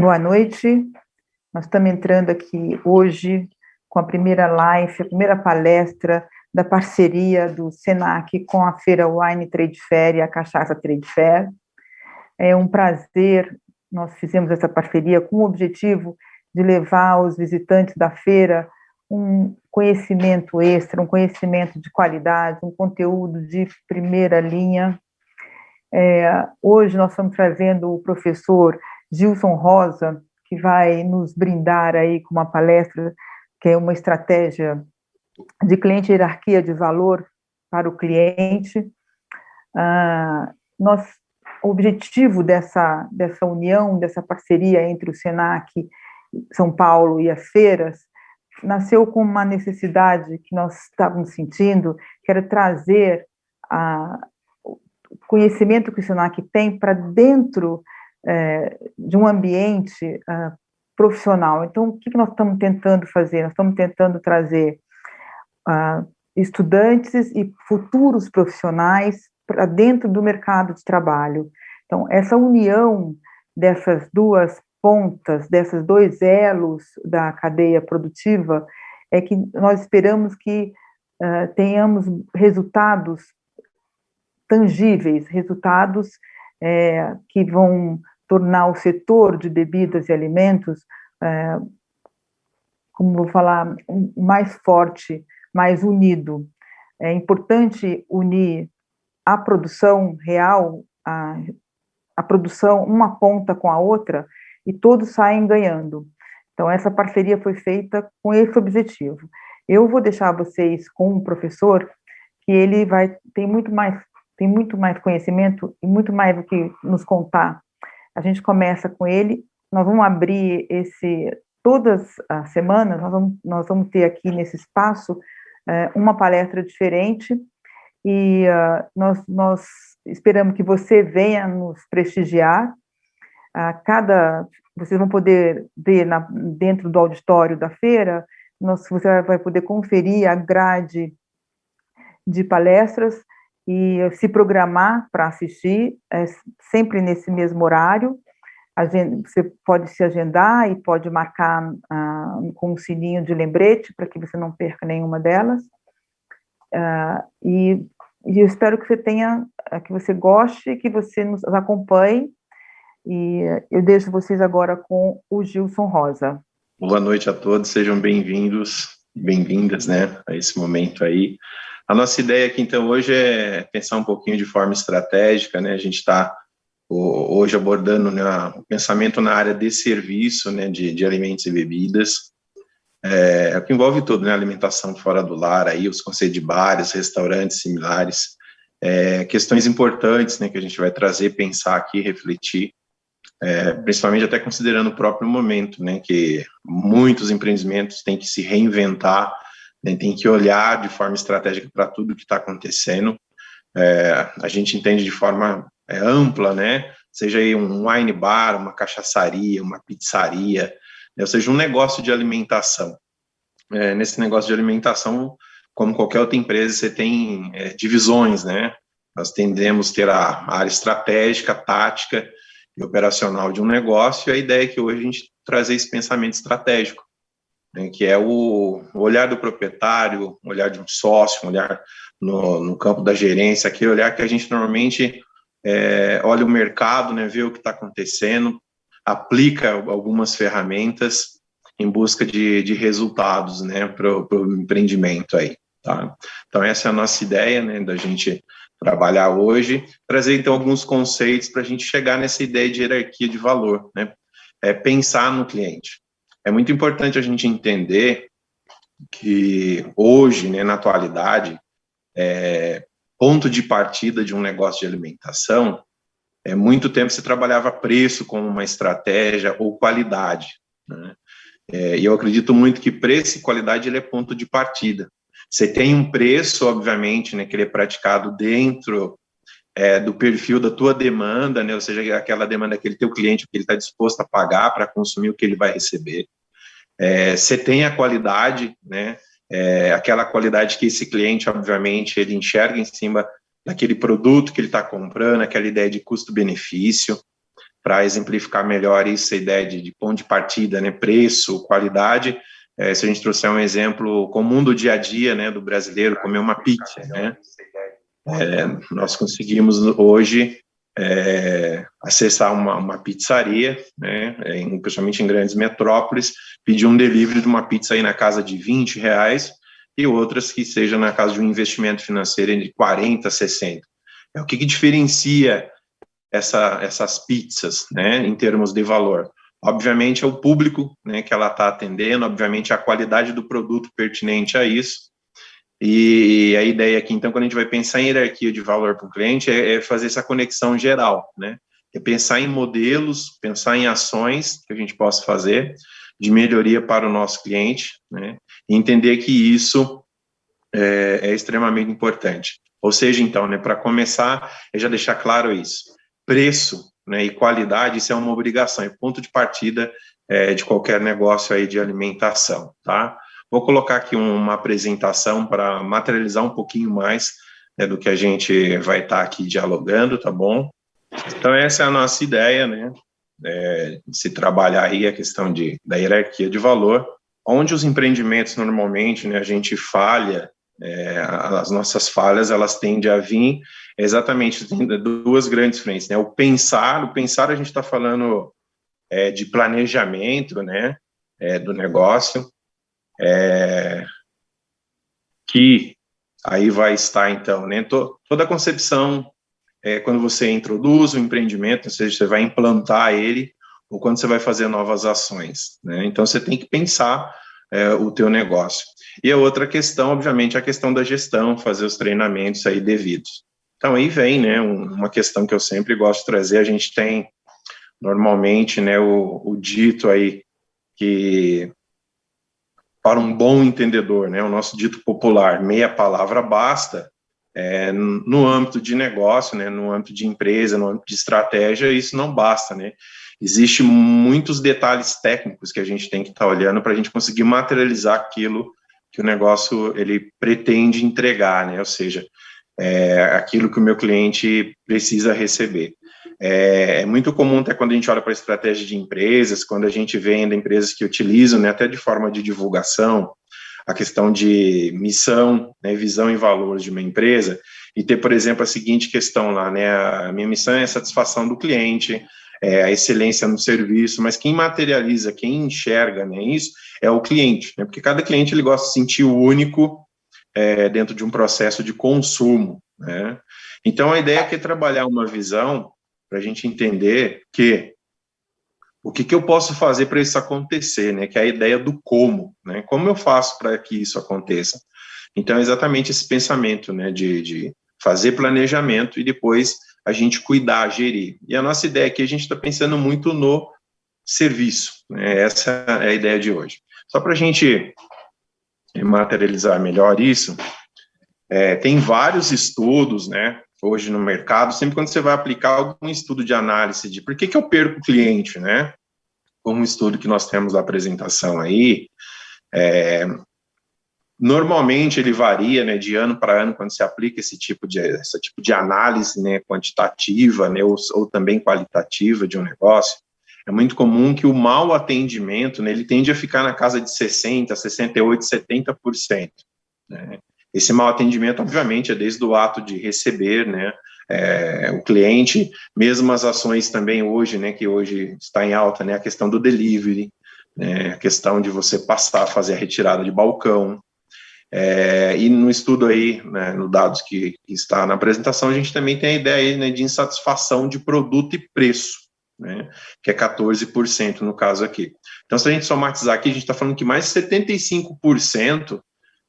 Boa noite. Nós estamos entrando aqui hoje com a primeira live, a primeira palestra da parceria do SENAC com a Feira Wine Trade Fair e a Cachaça Trade Fair. É um prazer, nós fizemos essa parceria com o objetivo de levar aos visitantes da feira um conhecimento extra, um conhecimento de qualidade, um conteúdo de primeira linha. Hoje nós estamos trazendo o professor Gilson Rosa, que vai nos brindar aí com uma palestra que é uma estratégia de cliente e hierarquia de valor para o cliente. O objetivo dessa união, dessa parceria entre o SENAC, São Paulo e as feiras, nasceu com uma necessidade que nós estávamos sentindo, que era trazer o conhecimento que o SENAC tem para dentro de um ambiente profissional. Então, o que nós estamos tentando fazer? Nós estamos tentando trazer estudantes e futuros profissionais para dentro do mercado de trabalho. Então, essa união dessas duas pontas, desses dois elos da cadeia produtiva, é que nós esperamos que tenhamos resultados tangíveis, resultados que vão tornar o setor de bebidas e alimentos, como vou falar, mais forte, mais unido. É importante unir a produção real, a produção, uma ponta com a outra, e todos saem ganhando. Então, essa parceria foi feita com esse objetivo. Eu vou deixar vocês com um professor que ele tem muito mais conhecimento e muito mais do que nos contar. A gente começa com ele, nós vamos abrir todas as semanas, nós vamos ter aqui nesse espaço uma palestra diferente, e nós esperamos que você venha nos prestigiar. Vocês vão poder ver dentro do auditório da feira, você vai poder conferir a grade de palestras e se programar para assistir, sempre nesse mesmo horário. Você pode se agendar e pode marcar com um sininho de lembrete para que você não perca nenhuma delas. E eu espero que você goste, que você nos acompanhe, e eu deixo vocês agora com o Gilson Rosa. Boa noite a todos, sejam bem-vindos, bem-vindas, a esse momento aí. A nossa ideia aqui, então, hoje é pensar um pouquinho de forma estratégica, a gente está hoje abordando o pensamento na área de serviço, de alimentos e bebidas, o que envolve tudo, alimentação fora do lar, aí, os conceitos de bares, restaurantes similares, questões importantes, que a gente vai trazer, pensar aqui, refletir, principalmente até considerando o próprio momento, que muitos empreendimentos têm que se reinventar, tem que olhar de forma estratégica para tudo que está acontecendo. A gente entende de forma ampla, seja aí um wine bar, uma cachaçaria, uma pizzaria, ou seja, um negócio de alimentação. Nesse negócio de alimentação, como qualquer outra empresa, você tem divisões, Nós tendemos a ter a área estratégica, tática e operacional de um negócio, e a ideia é que hoje a gente trazer esse pensamento estratégico, que é o olhar do proprietário, o olhar de um sócio, um olhar no campo da gerência, aquele olhar que a gente normalmente olha o mercado, vê o que está acontecendo, aplica algumas ferramentas em busca de resultados, para o empreendimento aí, tá? Então, essa é a nossa ideia, da gente trabalhar hoje, trazer, então, alguns conceitos para a gente chegar nessa ideia de hierarquia de valor, pensar no cliente. É muito importante a gente entender que hoje, na atualidade, ponto de partida de um negócio de alimentação, muito tempo se trabalhava preço como uma estratégia ou qualidade, e eu acredito muito que preço e qualidade ele é ponto de partida. Você tem um preço, obviamente, que ele é praticado dentro do perfil da tua demanda, ou seja, aquela demanda daquele teu cliente, o que ele está disposto a pagar para consumir o que ele vai receber. Você tem a qualidade, aquela qualidade que esse cliente, obviamente, ele enxerga em cima daquele produto que ele está comprando, aquela ideia de custo-benefício. para exemplificar melhor isso, a ideia de ponto de partida, né, preço, qualidade. Se a gente trouxer um exemplo comum do dia a dia, né, do brasileiro, comer uma pizza, né, nós conseguimos hoje acessar uma pizzaria, né, principalmente em grandes metrópoles, pedir um delivery de uma pizza aí na casa de R$20 e outras que seja na casa de um investimento financeiro de 40, 60. O que diferencia essas pizzas, né, em termos de valor? Obviamente é o público, né, que ela está atendendo, obviamente a qualidade do produto pertinente a isso, e a ideia aqui, então, quando a gente vai pensar em hierarquia de valor para o cliente, é fazer essa conexão geral, né, é pensar em modelos, pensar em ações que a gente possa fazer de melhoria para o nosso cliente, né, e entender que isso é extremamente importante. Ou seja, então, né, para começar, é já deixar claro isso. Preço, né, e qualidade, isso é uma obrigação, é ponto de partida de qualquer negócio aí de alimentação, tá? Vou colocar aqui uma apresentação para materializar um pouquinho mais, né, do que a gente vai estar aqui dialogando, tá bom? Então, essa é a nossa ideia, né, de se trabalhar aí a questão da hierarquia de valor, onde os empreendimentos, normalmente, né, a gente falha, as nossas falhas, elas tendem a vir exatamente de duas grandes frentes, né? O pensar a gente está falando de planejamento, né, do negócio, que aí vai estar, então, né, toda a concepção, quando você introduz o empreendimento, ou seja, você vai implantar ele, ou quando você vai fazer novas ações, né? Então, você tem que pensar o teu negócio. E a outra questão, obviamente, é a questão da gestão, fazer os treinamentos aí devidos. Então, aí vem, né, uma questão que eu sempre gosto de trazer, a gente tem, normalmente, né, o dito aí, que, para um bom entendedor, né, o nosso dito popular, meia palavra basta, no âmbito de negócio, né, no âmbito de empresa, no âmbito de estratégia, isso não basta, né? Existem muitos detalhes técnicos que a gente tem que estar olhando para a gente conseguir materializar aquilo que o negócio ele pretende entregar, né? Ou seja, aquilo que o meu cliente precisa receber. É muito comum até quando a gente olha para a estratégia de empresas, quando a gente vê ainda empresas que utilizam, né, até de forma de divulgação, a questão de missão, né, visão e valores de uma empresa, e ter, por exemplo, a seguinte questão lá, né, a minha missão é a satisfação do cliente, a excelência no serviço, mas quem materializa, quem enxerga, né, isso é o cliente, né, porque cada cliente ele gosta de se sentir único dentro de um processo de consumo, né. Então, a ideia é trabalhar uma visão para a gente entender que o que eu posso fazer para isso acontecer, né, que é a ideia do como, né, como eu faço para que isso aconteça. Então, é exatamente esse pensamento, né, de fazer planejamento e depois a gente cuidar, gerir. E a nossa ideia aqui, a gente está pensando muito no serviço, né, essa é a ideia de hoje. Só para a gente materializar melhor isso, tem vários estudos, né, hoje no mercado, sempre quando você vai aplicar algum estudo de análise de por que eu perco o cliente, né, como um estudo que nós temos na apresentação aí, normalmente ele varia, né, de ano para ano, quando se aplica esse tipo de análise, né, quantitativa, né, ou também qualitativa de um negócio. É muito comum que o mau atendimento, né, ele tende a ficar na casa de 60%, 68%, 70%. Né? Esse mau atendimento, obviamente, é desde o ato de receber, né, o cliente, mesmo as ações também hoje, né, que hoje está em alta, né, a questão do delivery, né, a questão de você passar a fazer a retirada de balcão, e no estudo aí, né, no dados que está na apresentação, a gente também tem a ideia aí, né, de insatisfação de produto e preço, né, que é 14% no caso aqui. Então, se a gente somatizar aqui, a gente está falando que mais de 75%,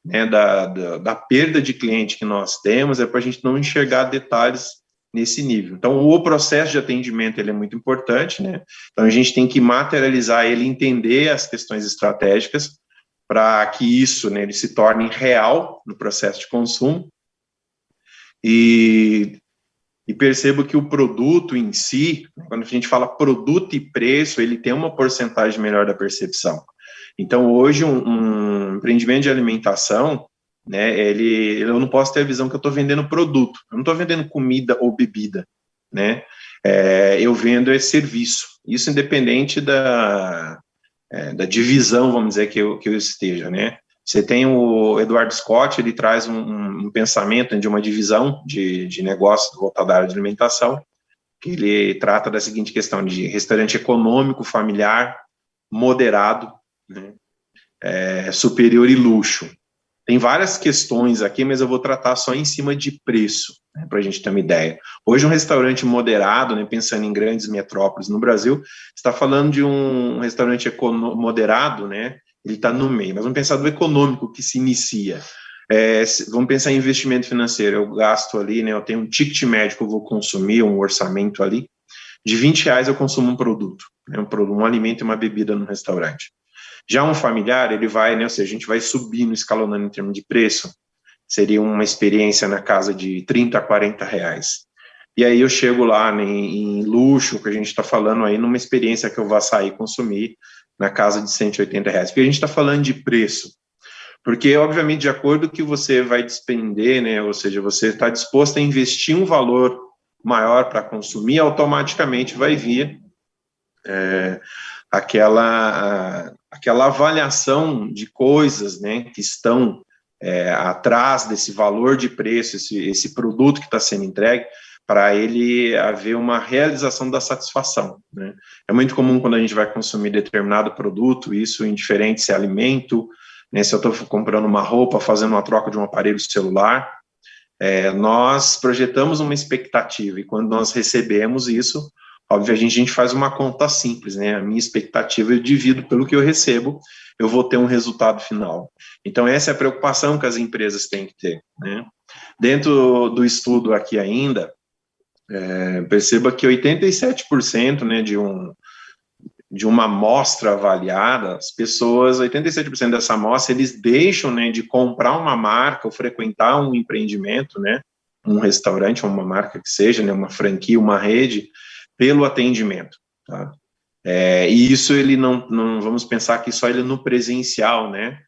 né, da perda de cliente que nós temos é para a gente não enxergar detalhes nesse nível. Então, o processo de atendimento ele é muito importante, né? Então, a gente tem que materializar ele, entender as questões estratégicas para que isso, né, ele se torne real no processo de consumo e percebo que o produto em si, quando a gente fala produto e preço, ele tem uma porcentagem melhor da percepção. Então, hoje, um empreendimento de alimentação, né, eu não posso ter a visão que eu estou vendendo produto, eu não estou vendendo comida ou bebida, né, eu vendo esse serviço. Isso independente da divisão, vamos dizer, que eu esteja, né? Você tem o Eduardo Scott, ele traz um pensamento de uma divisão de negócio voltada à área de alimentação, que ele trata da seguinte questão de restaurante econômico, familiar, moderado, né? Superior e luxo. Tem várias questões aqui, mas eu vou tratar só em cima de preço, né, para a gente ter uma ideia. Hoje, um restaurante moderado, né, pensando em grandes metrópoles no Brasil, está falando de um restaurante moderado, né, ele está no meio. Mas vamos pensar do econômico que se inicia. Vamos pensar em investimento financeiro. Eu gasto ali, né, eu tenho um ticket médio que eu vou consumir, um orçamento ali. De R$20 eu consumo um produto, né, um alimento e uma bebida no restaurante. Já um familiar, ele vai, né, ou seja, a gente vai subindo, escalonando em termos de preço, seria uma experiência na casa de R$30 a R$40. E aí eu chego lá, né, em luxo, que a gente está falando aí, numa experiência que eu vou sair consumir na casa de R$180. Porque a gente está falando de preço. Porque, obviamente, de acordo com o que você vai despender, né, ou seja, você está disposto a investir um valor maior para consumir, automaticamente vai vir aquela avaliação de coisas, né, que estão atrás desse valor de preço, esse produto que está sendo entregue, para ele haver uma realização da satisfação, né. É muito comum quando a gente vai consumir determinado produto, isso indiferente se é alimento, né, se eu estou comprando uma roupa, fazendo uma troca de um aparelho celular, nós projetamos uma expectativa, e quando nós recebemos isso, obviamente a gente faz uma conta simples, né? A minha expectativa eu divido pelo que eu recebo, eu vou ter um resultado final. Então essa é a preocupação que as empresas têm que ter, né? Dentro do estudo aqui ainda, perceba que 87%, né, de uma amostra avaliada, as pessoas, 87% dessa amostra, eles deixam, né, de comprar uma marca ou frequentar um empreendimento, né, um restaurante, uma marca que seja, né, uma franquia, uma rede, pelo atendimento, tá? E isso ele não vamos pensar que só ele no presencial, né?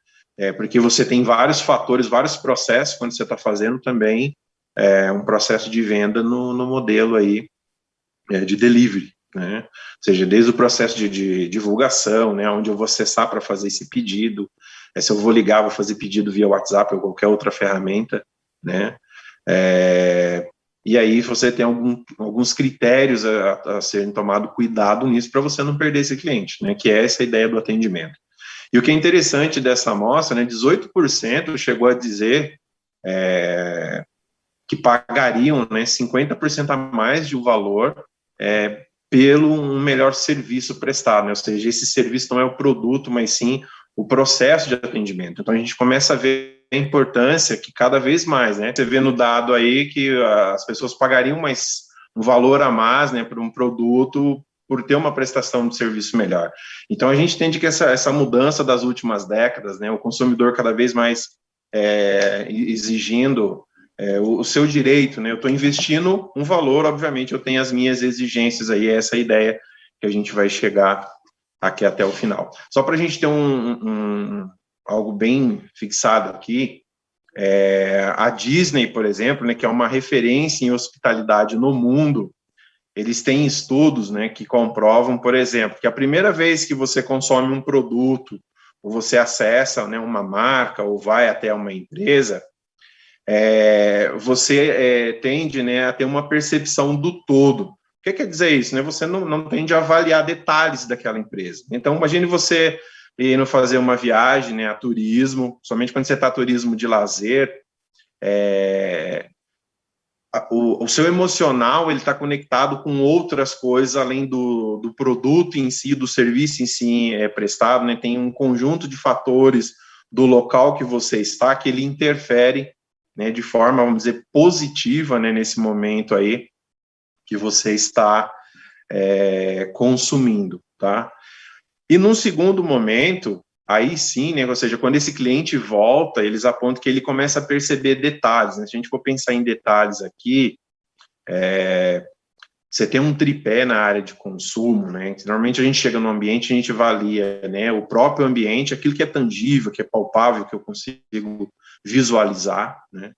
Porque você tem vários fatores, vários processos quando você está fazendo também um processo de venda no modelo aí de delivery, né? Ou seja, desde o processo de divulgação, né? Onde eu vou acessar para fazer esse pedido, se eu vou ligar, vou fazer pedido via WhatsApp ou qualquer outra ferramenta, né? E aí você tem alguns critérios a serem tomado cuidado nisso para você não perder esse cliente, né, que é essa ideia do atendimento. E o que é interessante dessa amostra, né, 18% chegou a dizer que pagariam, né, 50% a mais de um valor pelo um melhor serviço prestado, né, ou seja, esse serviço não é o produto, mas sim o processo de atendimento. Então a gente começa a ver a importância que cada vez mais, né, você vê no dado aí que as pessoas pagariam um valor a mais, né, por um produto, por ter uma prestação de serviço melhor. Então a gente entende que essa mudança das últimas décadas, né, o consumidor cada vez mais exigindo o seu direito, né, eu estou investindo um valor, obviamente eu tenho as minhas exigências aí, essa é a ideia que a gente vai chegar aqui até o final. Só para a gente ter algo bem fixado aqui, a Disney, por exemplo, né, que é uma referência em hospitalidade no mundo, eles têm estudos, né, que comprovam, por exemplo, que a primeira vez que você consome um produto, ou você acessa, né, uma marca, ou vai até uma empresa, você tende, né, a ter uma percepção do todo. O que quer dizer isso? Né? Você não tende a avaliar detalhes daquela empresa. Então, imagine você indo fazer uma viagem, né, a turismo, somente quando você está turismo de lazer, o seu emocional ele está conectado com outras coisas além do produto em si, do serviço em si prestado, né? Tem um conjunto de fatores do local que você está que ele interfere, né, de forma, vamos dizer, positiva, né, nesse momento aí que você está consumindo, tá? E num segundo momento, aí sim, né, ou seja, quando esse cliente volta, eles apontam que ele começa a perceber detalhes, né? Se a gente for pensar em detalhes aqui, você tem um tripé na área de consumo, né? Normalmente a gente chega no ambiente, a gente avalia, né, o próprio ambiente, aquilo que é tangível, que é palpável, que eu consigo visualizar, né?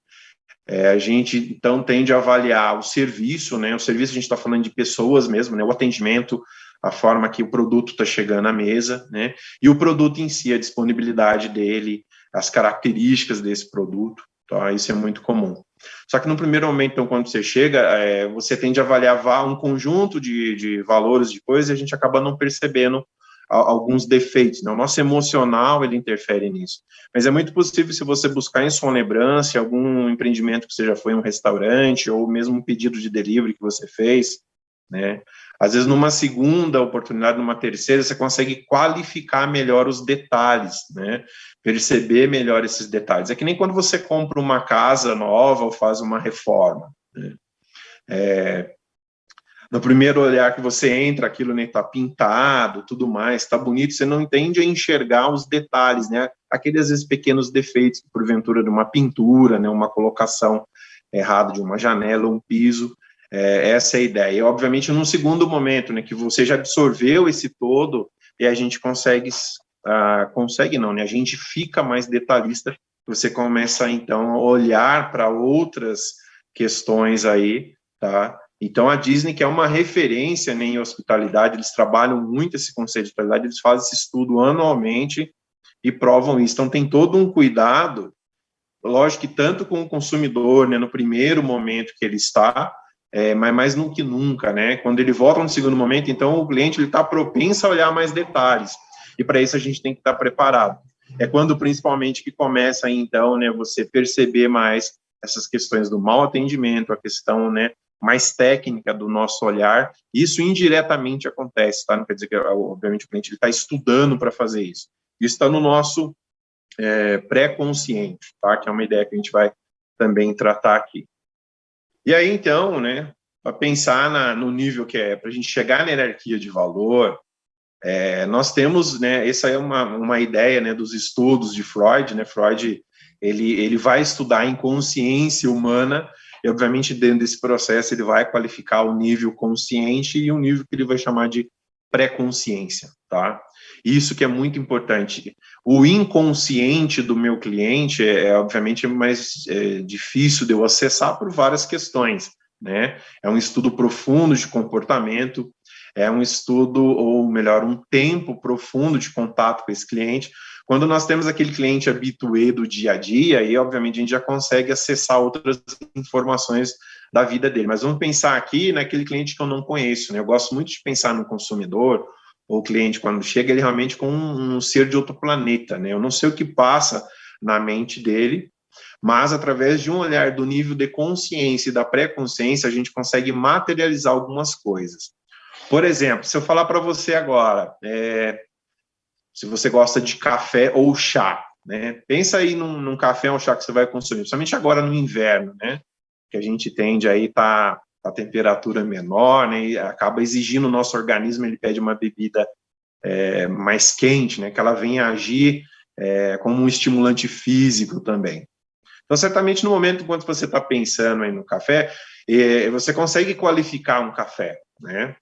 A gente, então, tende a avaliar o serviço, né? O serviço, a gente está falando de pessoas mesmo, né? O atendimento, a forma que o produto está chegando à mesa, né? E o produto em si, a disponibilidade dele, as características desse produto, tá? Isso é muito comum. Só que no primeiro momento, então, quando você chega, você tende a avaliar um conjunto de valores, de coisas, e a gente acaba não percebendo alguns defeitos, né? O nosso emocional, ele interfere nisso. Mas é muito possível, se você buscar em sua lembrança, algum empreendimento que você já foi, um restaurante, ou mesmo um pedido de delivery que você fez, né? Às vezes, numa segunda oportunidade, numa terceira, você consegue qualificar melhor os detalhes, né? Perceber melhor esses detalhes. É que nem quando você compra uma casa nova ou faz uma reforma, né? No primeiro olhar que você entra, aquilo nem está pintado, tudo mais, está bonito, você não entende a enxergar os detalhes, né? Aqueles, às vezes, pequenos defeitos, porventura, de uma pintura, né? Uma colocação errada de uma janela, um piso, essa é a ideia. E, obviamente, num segundo momento, né? Que você já absorveu esse todo e a gente consegue não, né? A gente fica mais detalhista, você começa, então, a olhar para outras questões aí, tá? Então, a Disney, que é uma referência, né, em hospitalidade, eles trabalham muito esse conceito de hospitalidade, eles fazem esse estudo anualmente e provam isso. Então, tem todo um cuidado, lógico que tanto com o consumidor, né, no primeiro momento que ele está, mas mais do que nunca, né, quando ele volta no segundo momento, então o cliente está propenso a olhar mais detalhes, e para isso a gente tem que estar preparado. É quando, principalmente, que começa, então, né, você perceber mais essas questões do mau atendimento, a questão, né, mais técnica do nosso olhar, isso indiretamente acontece, tá? Não quer dizer que, obviamente, o cliente está estudando para fazer isso. Isso está no nosso pré-consciente, tá? Que é uma ideia que a gente vai também tratar aqui. E aí, então, né, para pensar no nível que é, para a gente chegar na hierarquia de valor, nós temos, né, essa é uma ideia, né, dos estudos de Freud, né? Freud, ele vai estudar a inconsciência humana, e, obviamente, dentro desse processo, ele vai qualificar o nível consciente e um nível que ele vai chamar de pré-consciência, tá? Isso que é muito importante. O inconsciente do meu cliente obviamente, mais difícil de eu acessar por várias questões, né? É um estudo profundo de comportamento, é um estudo, ou melhor, um tempo profundo de contato com esse cliente. Quando nós temos aquele cliente habitué do dia a dia, aí, obviamente, a gente já consegue acessar outras informações da vida dele. Mas vamos pensar aqui naquele cliente que eu não conheço, né? Eu gosto muito de pensar no consumidor, ou cliente, quando chega, ele realmente com um ser de outro planeta, né? Eu não sei o que passa na mente dele, mas através de um olhar do nível de consciência e da pré-consciência, a gente consegue materializar algumas coisas. Por exemplo, se eu falar para você agora, se você gosta de café ou chá, né? Pensa aí num café ou chá que você vai consumir, principalmente agora no inverno, né? Que a gente tende aí a temperatura menor, né? E acaba exigindo o nosso organismo, ele pede uma bebida mais quente, né? Que ela venha agir como um estimulante físico também. Então, certamente, no momento enquanto você está pensando aí no café, você consegue qualificar um café, né?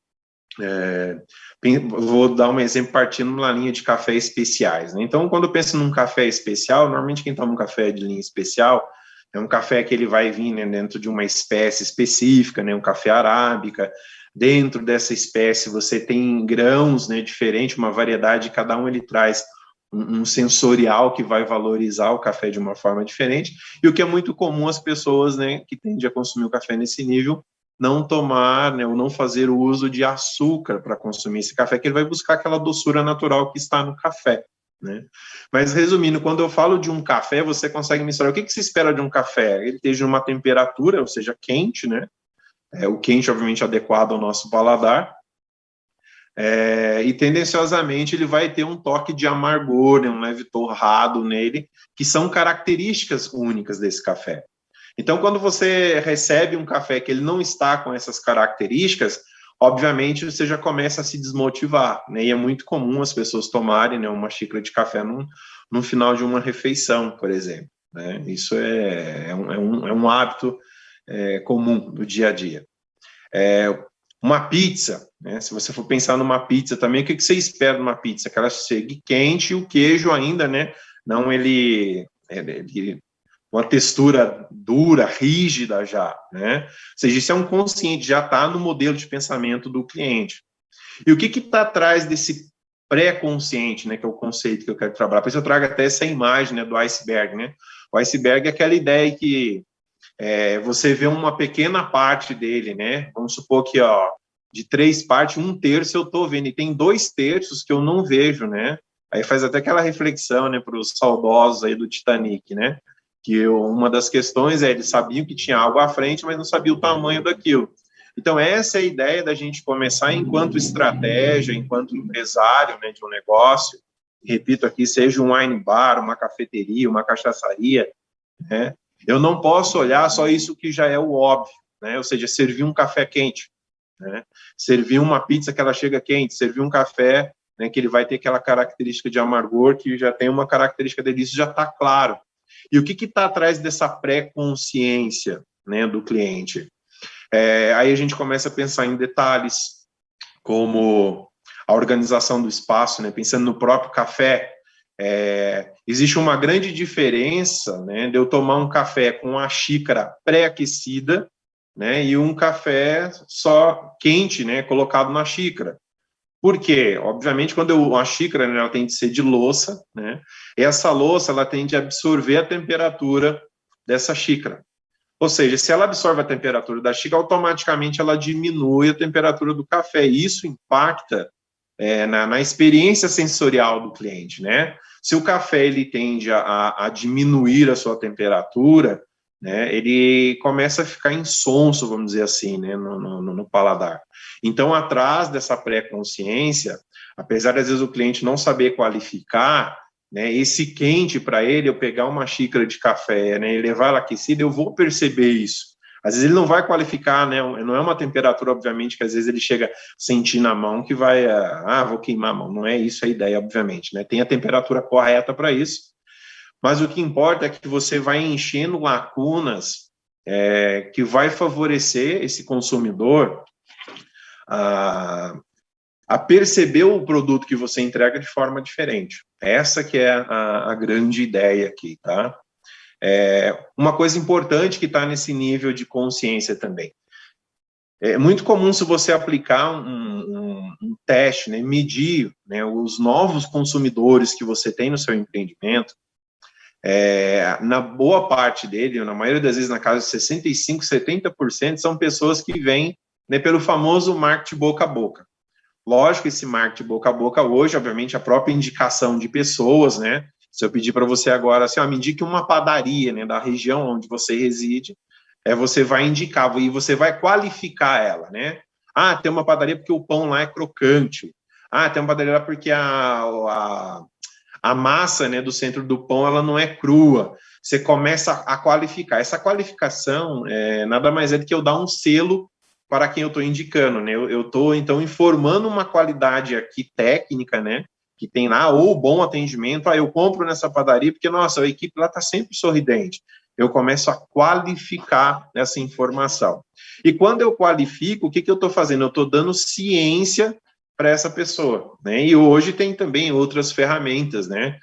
Vou dar um exemplo partindo na linha de cafés especiais, né? Então, quando eu penso num café especial, normalmente quem toma um café de linha especial é um café que ele vai vir, né, dentro de uma espécie específica, né, um café arábica. Dentro dessa espécie você tem grãos, né, diferentes, uma variedade, cada um ele traz um sensorial que vai valorizar o café de uma forma diferente, e o que é muito comum as pessoas, né, que tendem a consumir o café nesse nível, não tomar, né, ou não fazer o uso de açúcar para consumir esse café, que ele vai buscar aquela doçura natural que está no café, né? Mas, resumindo, quando eu falo de um café, você consegue mensurar o que se espera de um café? Ele esteja numa temperatura, ou seja, quente, né? O quente, obviamente, adequado ao nosso paladar, e tendenciosamente ele vai ter um toque de amargor, né, um leve torrado nele, que são características únicas desse café. Então, quando você recebe um café que ele não está com essas características, obviamente você já começa a se desmotivar, né? E é muito comum as pessoas tomarem, né, uma xícara de café no final de uma refeição, por exemplo, né? Isso é um hábito comum do dia a dia. Uma pizza, né? Se você for pensar numa pizza também, o que você espera numa pizza? Que ela chegue quente e o queijo ainda, né? Não ele uma textura dura, rígida já, né? Ou seja, isso é um consciente, já está no modelo de pensamento do cliente. E o que está atrás desse pré-consciente, né, que é o conceito que eu quero trabalhar? Por isso eu trago até essa imagem, né, do iceberg, né? O iceberg é aquela ideia que você vê uma pequena parte dele, né? Vamos supor que, ó, de 3 partes, 1/3 eu estou vendo, e tem 2/3 que eu não vejo, né? Aí faz até aquela reflexão, né, para os saudosos aí do Titanic, né? Que uma das questões eles sabiam que tinha algo à frente, mas não sabiam o tamanho daquilo. Então, essa é a ideia da gente começar enquanto estratégia, enquanto empresário, né, de um negócio, repito aqui, seja um wine bar, uma cafeteria, uma cachaçaria, né? Eu não posso olhar só isso que já é o óbvio, né? Ou seja, servir um café quente, né? Servir uma pizza que ela chega quente, servir um café, né, que ele vai ter aquela característica de amargor, que já tem uma característica dele, isso já está claro. E o que está atrás dessa pré-consciência, né, do cliente? Aí a gente começa a pensar em detalhes, como a organização do espaço, né, pensando no próprio café. Existe uma grande diferença, né, de eu tomar um café com a xícara pré-aquecida, né, e um café só quente, né, colocado na xícara. Por quê? Obviamente, quando a xícara, né, ela tem de ser de louça, né, e essa louça ela tem de absorver a temperatura dessa xícara. Ou seja, se ela absorve a temperatura da xícara, automaticamente ela diminui a temperatura do café. E isso impacta na experiência sensorial do cliente, né? Se o café ele tende a diminuir a sua temperatura, né, ele começa a ficar insonso, vamos dizer assim, né, no paladar. Então, atrás dessa pré-consciência, apesar de às vezes o cliente não saber qualificar, né, esse quente para ele, eu pegar uma xícara de café, né, e levar ela aquecida, eu vou perceber isso. Às vezes ele não vai qualificar, né, não é uma temperatura, obviamente, que às vezes ele chega a sentir na mão que vai, vou queimar a mão. Não é isso a ideia, obviamente, né, tem a temperatura correta para isso, mas o que importa é que você vai enchendo lacunas que vai favorecer esse consumidor a perceber o produto que você entrega de forma diferente. Essa que é a grande ideia aqui, tá? Uma coisa importante que está nesse nível de consciência também. É muito comum se você aplicar um teste, né, medir, né, os novos consumidores que você tem no seu empreendimento, na boa parte dele, na maioria das vezes na casa de 65%, 70%, são pessoas que vêm, né, pelo famoso marketing boca a boca. Lógico, esse marketing boca a boca hoje, obviamente, a própria indicação de pessoas, né? Se eu pedir para você agora, assim, me indique uma padaria, né, da região onde você reside, você vai indicar, e você vai qualificar ela, né? Tem uma padaria porque o pão lá é crocante. Tem uma padaria lá porque a massa, né, do centro do pão, ela não é crua. Você começa a qualificar. Essa qualificação nada mais é do que eu dar um selo para quem eu estou indicando, né? Eu estou, então, informando uma qualidade aqui técnica, né? Que tem lá, ou bom atendimento. Eu compro nessa padaria porque, nossa, a equipe lá está sempre sorridente. Eu começo a qualificar essa informação. E quando eu qualifico, o que eu estou fazendo? Eu estou dando ciência para essa pessoa, né? E hoje tem também outras ferramentas, né?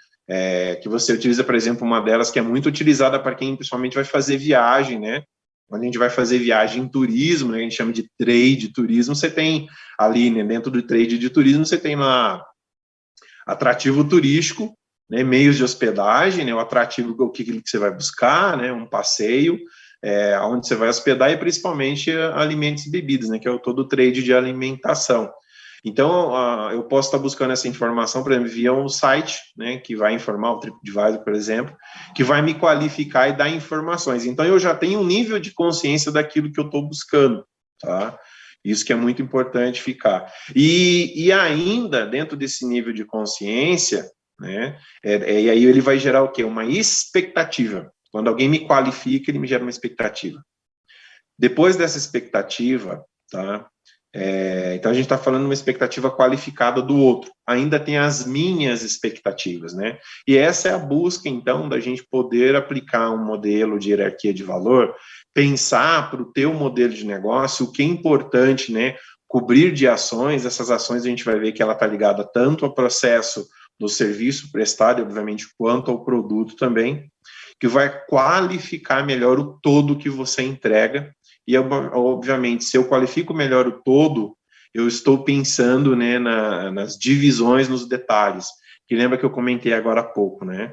Que você utiliza, por exemplo, uma delas que é muito utilizada para quem principalmente vai fazer viagem, né? Quando a gente vai fazer viagem em turismo, né, a gente chama de trade turismo, você tem ali, né, dentro do trade de turismo, você tem lá atrativo turístico, né, meios de hospedagem, né, o atrativo, o que você vai buscar, né, um passeio, onde você vai hospedar e principalmente alimentos e bebidas, né, que é todo o trade de alimentação. Então, eu posso estar buscando essa informação, por exemplo, via um site, né, que vai informar, o TripAdvisor, por exemplo, que vai me qualificar e dar informações. Então, eu já tenho um nível de consciência daquilo que eu estou buscando, tá? Isso que é muito importante ficar. E ainda, dentro desse nível de consciência, né, e aí ele vai gerar o quê? Uma expectativa. Quando alguém me qualifica, ele me gera uma expectativa. Depois dessa expectativa, tá? Então, a gente está falando de uma expectativa qualificada do outro. Ainda tem as minhas expectativas, né? E essa é a busca, então, da gente poder aplicar um modelo de hierarquia de valor, pensar para o teu modelo de negócio o que é importante, né? Cobrir de ações. Essas ações a gente vai ver que ela está ligada tanto ao processo do serviço prestado, obviamente, quanto ao produto também. que vai qualificar melhor o todo que você entrega. E, obviamente, se eu qualifico melhor o todo, eu estou pensando, né, nas divisões, nos detalhes, que lembra que eu comentei agora há pouco, né?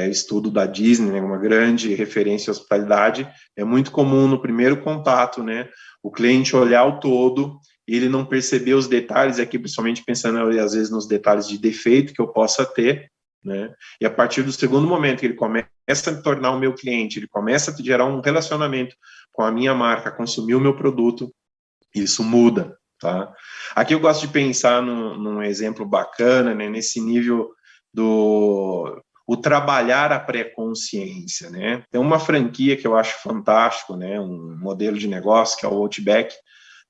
Estudo da Disney, né, uma grande referência à hospitalidade, é muito comum no primeiro contato, né, o cliente olhar o todo e ele não perceber os detalhes, aqui principalmente pensando às vezes nos detalhes de defeito que eu possa ter, né, e a partir do segundo momento que ele começa a me tornar o meu cliente, ele começa a gerar um relacionamento com a minha marca, consumir o meu produto, isso muda, tá? Aqui eu gosto de pensar num exemplo bacana, né, nesse nível o trabalhar a pré-consciência, né? Tem uma franquia que eu acho fantástico, né? Um modelo de negócio que é o Outback,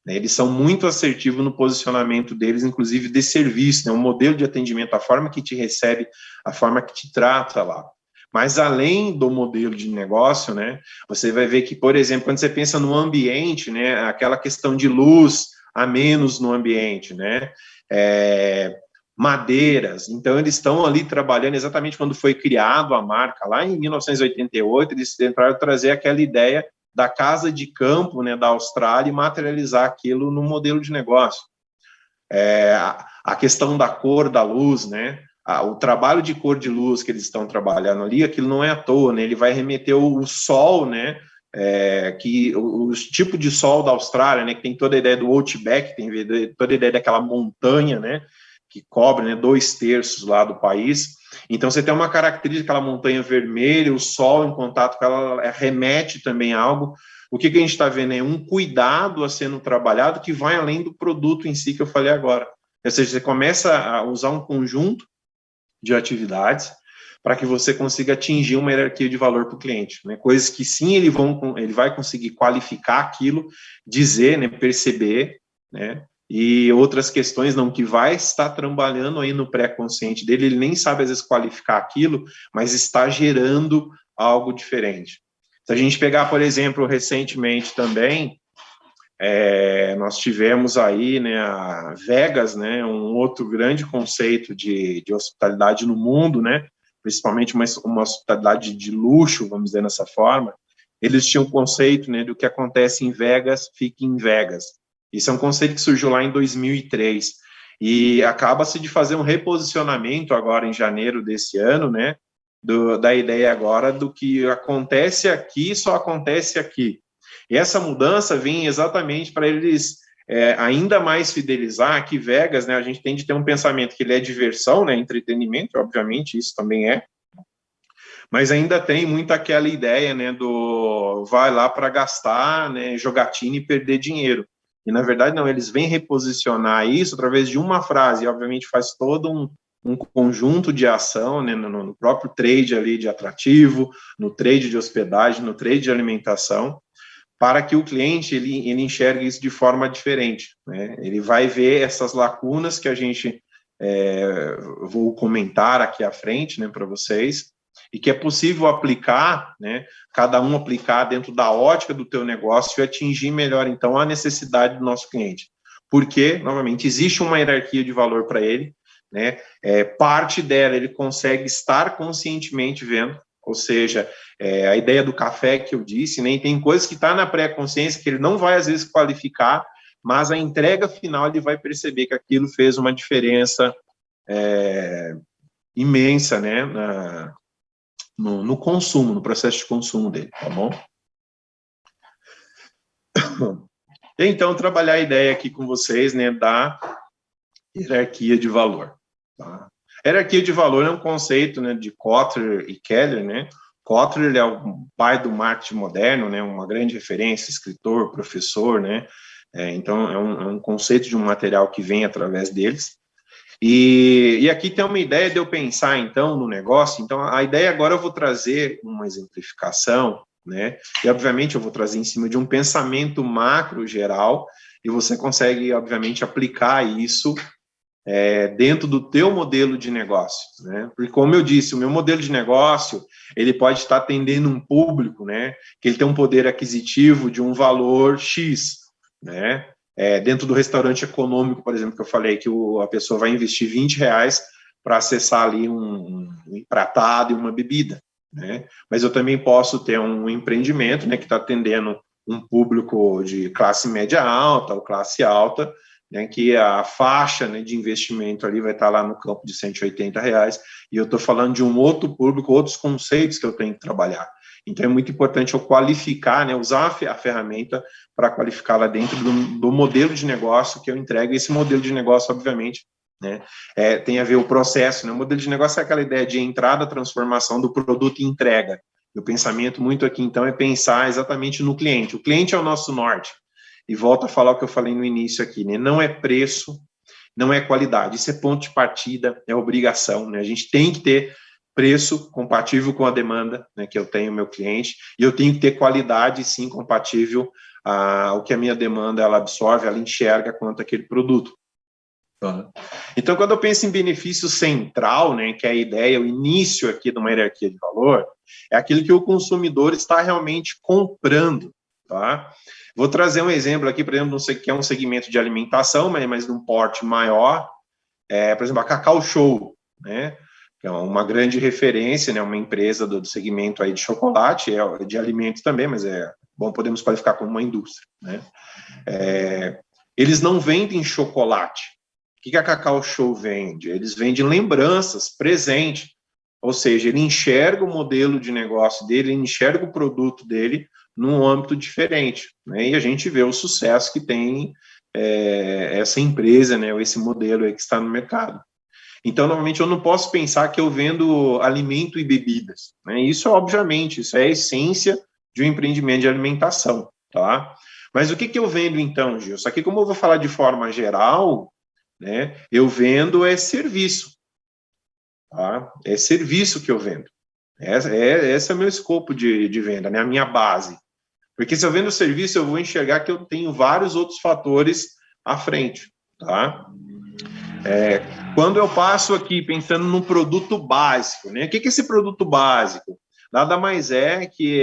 né? Eles são muito assertivos no posicionamento deles, inclusive de serviço, né? Um modelo de atendimento, a forma que te recebe, a forma que te trata lá. Mas além do modelo de negócio, né? Você vai ver que, por exemplo, quando você pensa no ambiente, né? Aquela questão de luz a menos no ambiente, né? Madeiras, então eles estão ali trabalhando exatamente quando foi criado a marca, lá em 1988, eles tentaram trazer aquela ideia da casa de campo, né, da Austrália e materializar aquilo no modelo de negócio. A questão da cor da luz, né, o trabalho de cor de luz que eles estão trabalhando ali, aquilo não é à toa, né, ele vai remeter o sol, né, que o tipo de sol da Austrália, né, que tem toda a ideia do Outback, tem toda a ideia daquela montanha, né, que cobre, né, 2/3 lá do país. Então, você tem uma característica, aquela montanha vermelha, o sol em contato com ela remete também a algo. O que a gente está vendo é um cuidado a sendo trabalhado que vai além do produto em si que eu falei agora. Ou seja, você começa a usar um conjunto de atividades para que você consiga atingir uma hierarquia de valor para o cliente, né? Coisas que sim ele vai conseguir qualificar aquilo, dizer, né, perceber, né? E outras questões não, que vai estar trabalhando aí no pré-consciente dele, ele nem sabe às vezes qualificar aquilo, mas está gerando algo diferente. Se a gente pegar, por exemplo, recentemente também, nós tivemos aí, né, a Vegas, né, um outro grande conceito de hospitalidade no mundo, né, principalmente uma hospitalidade de luxo, vamos dizer dessa forma. Eles tinham um conceito, né, do que acontece em Vegas, fica em Vegas. Isso é um conceito que surgiu lá em 2003 e acaba-se de fazer um reposicionamento agora em janeiro desse ano, né, da ideia agora do que acontece aqui só acontece aqui. E essa mudança vem exatamente para eles ainda mais fidelizar que Vegas, né, a gente tem de ter um pensamento que ele é diversão, né, entretenimento, obviamente, isso também mas ainda tem muito aquela ideia, né, do vai lá para gastar, né, jogatina e perder dinheiro. E, na verdade, não, eles vêm reposicionar isso através de uma frase, e, obviamente, faz todo um conjunto de ação, né, no próprio trade ali de atrativo, no trade de hospedagem, no trade de alimentação, para que o cliente ele enxergue isso de forma diferente, né? Ele vai ver essas lacunas que a gente vou comentar aqui à frente, né, para vocês, e que é possível aplicar, né, cada um aplicar dentro da ótica do teu negócio e atingir melhor, então, a necessidade do nosso cliente. Porque, novamente, existe uma hierarquia de valor para ele, né, parte dela ele consegue estar conscientemente vendo, ou seja, a ideia do café que eu disse, né, tem coisas que está na pré-consciência que ele não vai, às vezes, qualificar, mas a entrega final ele vai perceber que aquilo fez uma diferença imensa, né, no consumo, no processo de consumo dele, tá bom? Então, trabalhar a ideia aqui com vocês, né, da hierarquia de valor. Tá? Hierarquia de valor é um conceito, né, de Kotler e Keller, né? Kotler ele é o pai do marketing moderno, né, uma grande referência, escritor, professor, né? Então, é um conceito de um material que vem através deles. E aqui tem uma ideia de eu pensar, então, no negócio. Então, a ideia agora eu vou trazer uma exemplificação, né? E, obviamente, eu vou trazer em cima de um pensamento macro geral, e você consegue, obviamente, aplicar isso dentro do teu modelo de negócio, né? Porque, como eu disse, o meu modelo de negócio, ele pode estar atendendo um público, né? Que ele tem um poder aquisitivo de um valor X, né? Dentro do restaurante econômico, por exemplo, que eu falei que a pessoa vai investir R$20 para acessar ali um empratado e uma bebida, né? Mas eu também posso ter um empreendimento, né, que está atendendo um público de classe média alta ou classe alta, né, que a faixa, né, de investimento ali vai estar lá no campo de R$180, e eu estou falando de um outro público, outros conceitos que eu tenho que trabalhar. Então, é muito importante eu qualificar, né, usar a ferramenta para qualificá-la dentro do modelo de negócio que eu entrego. Esse modelo de negócio, obviamente, né, tem a ver o processo, né? O modelo de negócio é aquela ideia de entrada, transformação do produto e entrega. E o pensamento muito aqui, então, é pensar exatamente no cliente. O cliente é o nosso norte. E volto a falar o que eu falei no início aqui, né? Não é preço, não é qualidade. Isso é ponto de partida, é obrigação, né? A gente tem que ter preço compatível com a demanda, né, que eu tenho meu cliente, e eu tenho que ter qualidade, sim, compatível ao que a minha demanda ela absorve, ela enxerga quanto aquele produto. Então, quando eu penso em benefício central, né, que é a ideia, o início aqui de uma hierarquia de valor, é aquilo que o consumidor está realmente comprando, tá? Vou trazer um exemplo aqui, por exemplo, que é um segmento de alimentação, mas num porte maior, por exemplo, a Cacau Show, né, que é uma grande referência, né, uma empresa do segmento aí de chocolate, de alimentos também, mas podemos qualificar como uma indústria, né? Eles não vendem chocolate. O que a Cacau Show vende? Eles vendem lembranças, presente. Ou seja, ele enxerga o modelo de negócio dele, ele enxerga o produto dele num âmbito diferente, né? E a gente vê o sucesso que tem essa empresa, né, ou esse modelo aí que está no mercado. Então, normalmente, eu não posso pensar que eu vendo alimento e bebidas, né? Isso, obviamente, isso é a essência de um empreendimento de alimentação, tá? Mas o que eu vendo, então, Gil? Só que, como eu vou falar de forma geral, né, eu vendo serviço, tá? É serviço que eu vendo. Esse é o meu escopo de venda, né? A minha base. Porque se eu vendo serviço, eu vou enxergar que eu tenho vários outros fatores à frente, tá? Quando eu passo aqui pensando no produto básico, né? O que é esse produto básico? Nada mais é que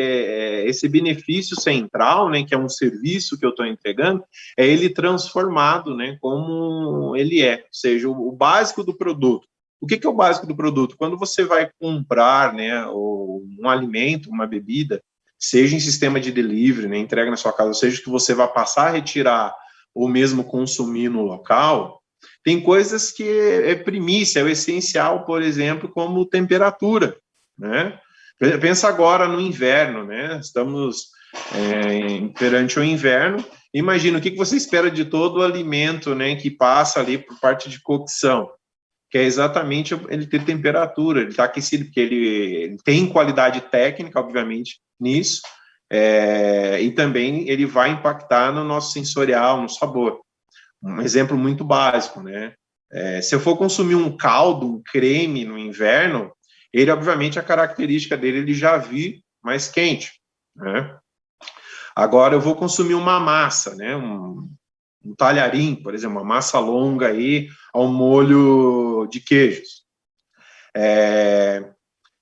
esse benefício central, né, que é um serviço que eu estou entregando, é ele transformado, né, como ele é, ou seja, o básico do produto. O que é o básico do produto? Quando você vai comprar, né, um alimento, uma bebida, seja em sistema de delivery, né, entrega na sua casa, ou seja, que você vai passar a retirar ou mesmo consumir no local, tem coisas que é primícia, é o essencial, por exemplo, como temperatura, né? Pensa agora no inverno, né? Estamos perante o inverno. Imagina o que você espera de todo o alimento, né, que passa ali por parte de cocção, que é exatamente ele ter temperatura, ele está aquecido, porque ele tem qualidade técnica, obviamente, nisso, e também ele vai impactar no nosso sensorial, no sabor. Um exemplo muito básico, né? Se eu for consumir um caldo, um creme no inverno, ele, obviamente, a característica dele, ele já vi mais quente, né? Agora, eu vou consumir uma massa, né? Um talharim, por exemplo, uma massa longa aí, ao molho de queijos.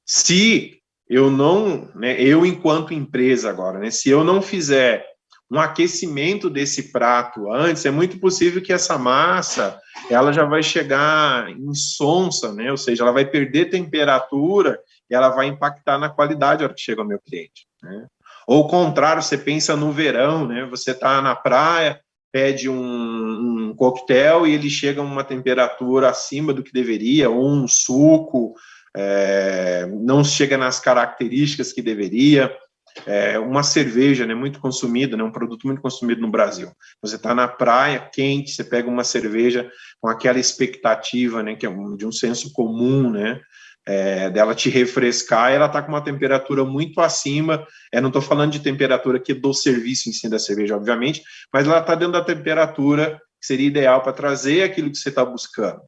Se eu não, né, eu enquanto empresa agora, né, se eu não fizer um aquecimento desse prato antes, é muito possível que essa massa, ela já vai chegar insonsa, né, ou seja, ela vai perder temperatura e ela vai impactar na qualidade na hora que chega ao meu cliente, né. Ou o contrário, você pensa no verão, né, você está na praia, pede um coquetel e ele chega a uma temperatura acima do que deveria, ou um suco, não chega nas características que deveria, uma cerveja, né, muito consumida, né, um produto muito consumido no Brasil. Você está na praia, quente, você pega uma cerveja com aquela expectativa, né, que é de um senso comum, né, dela te refrescar, ela está com uma temperatura muito acima, não estou falando de temperatura aqui do serviço em si da cerveja, obviamente, mas ela está dentro da temperatura que seria ideal para trazer aquilo que você está buscando.